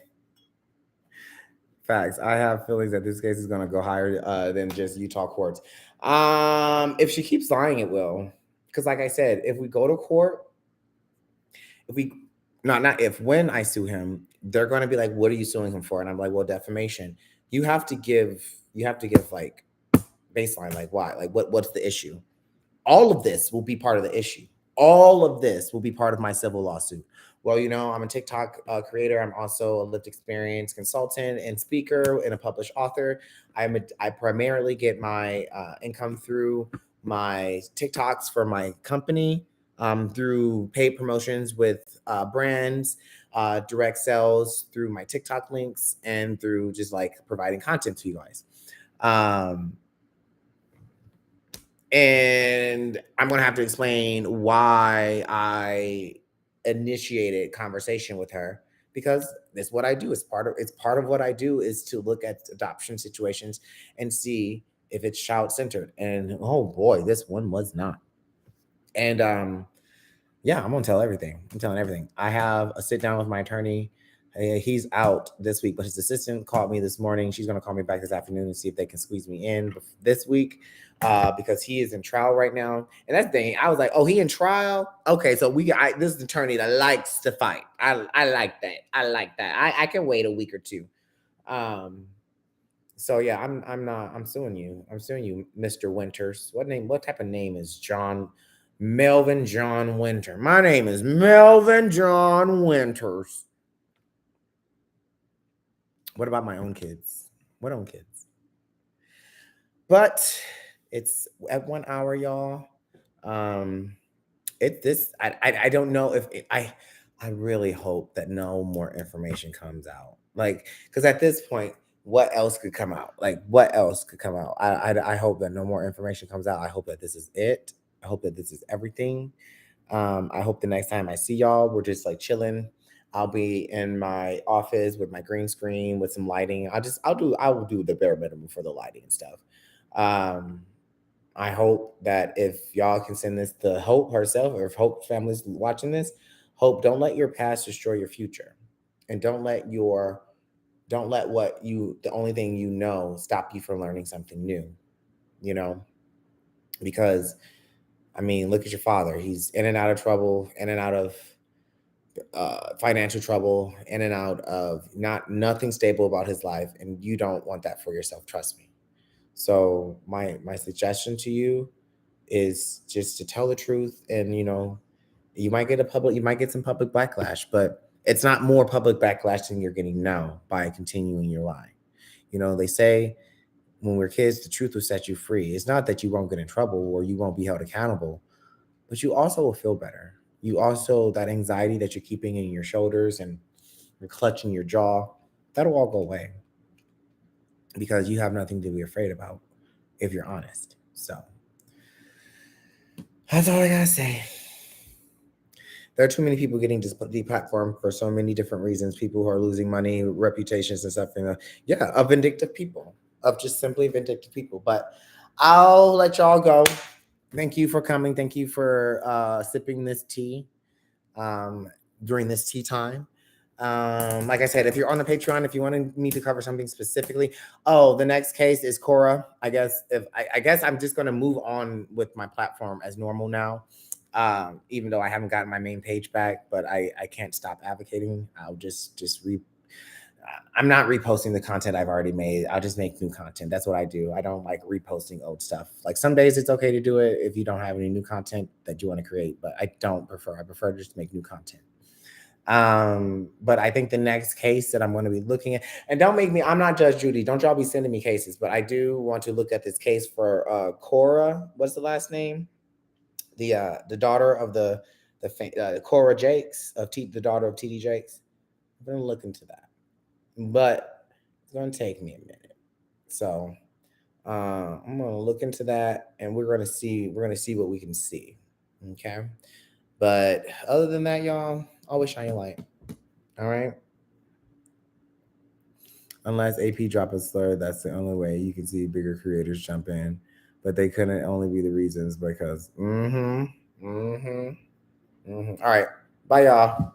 Speaker 1: Facts. I have feelings that this case is going to go higher than just Utah courts. If she keeps lying, it will. Because, like I said, if we go to court, if we not if when I sue him, they're going to be like, "What are you suing him for?" And I'm like, "Well, defamation." You have to give like baseline, like why, like what's the issue? All of this will be part of the issue. All of this will be part of my civil lawsuit. Well, I'm a TikTok creator. I'm also a lived experience consultant and speaker and a published author. I primarily get my income through my TikToks for my company, through paid promotions with brands, direct sales through my TikTok links, and through just like providing content to you guys. Um, and I'm gonna have to explain why I initiated conversation with her, because it's what I do. It's part of what I do is to look at adoption situations and see if it's child centered. And oh boy, this one was not. And yeah, I'm gonna tell everything. I'm telling everything. I have a sit down with my attorney. He's out this week, but his assistant called me this morning. She's gonna call me back this afternoon and see if they can squeeze me in this week, because he is in trial right now. And that's the thing. I was like, oh, he in trial? Okay, so this is an attorney that likes to fight. I like that. I like that. I can wait a week or two. Um, so yeah, I'm suing you. I'm suing you, Mr. Winters. What type of name is John Melvin John Winter? My name is Melvin John Winters. What about my own kids? What own kids? But it's at 1 hour, y'all. Um, it this I don't know if I really hope that no more information comes out. Like, because at this point, what else could come out? Like, what else could come out? I hope that no more information comes out. I hope that this is it. I hope that this is everything. I hope the next time I see y'all, we're just like chilling. I'll be in my office with my green screen with some lighting. I will do the bare minimum for the lighting and stuff. Um, I hope that if y'all can send this to Hope herself, or if Hope family's watching this, Hope, don't let your past destroy your future, and don't let what you the only thing you know stop you from learning something new. You know, because I mean, look at your father. He's in and out of trouble, in and out of financial trouble, in and out of nothing stable about his life, and you don't want that for yourself. Trust me. So my suggestion to you is just to tell the truth, and you might get some public backlash, but it's not more public backlash than you're getting now by continuing your lie. They say when we're kids, the truth will set you free. It's not that you won't get in trouble or you won't be held accountable, but you also will feel better. You also, that anxiety that you're keeping in your shoulders and you're clutching your jaw, that'll all go away because you have nothing to be afraid about if you're honest. So that's all I gotta say. There are too many people getting deplatformed for so many different reasons. People who are losing money, reputations, and stuff. Yeah, of vindictive people, of just simply vindictive people. But I'll let y'all go. Thank you for coming. Thank you for sipping this tea um, during this tea time. Like I said, if you're on the Patreon, if you wanted me to cover something specifically, the next case is Cora. I guess I'm just gonna move on with my platform as normal now. Even though I haven't gotten my main page back, but I can't stop advocating. I'll just re I'm not reposting the content I've already made. I'll just make new content. That's what I do. I don't like reposting old stuff. Like some days it's okay to do it if you don't have any new content that you want to create, but I prefer just to make new content. But I think the next case that I'm going to be looking at, and I'm not Judge Judy. Don't y'all be sending me cases, but I do want to look at this case for Cora. What's the last name? The daughter of the Cora Jakes the daughter of TD Jakes. I'm going to look into that, but it's going to take me a minute. So I'm going to look into that, and we're going to see what we can see. Okay. But other than that, y'all, always shine your light. All right. Unless AP drop a slur, that's the only way you can see bigger creators jump in. But they couldn't only be the reasons because. All right. Bye, y'all.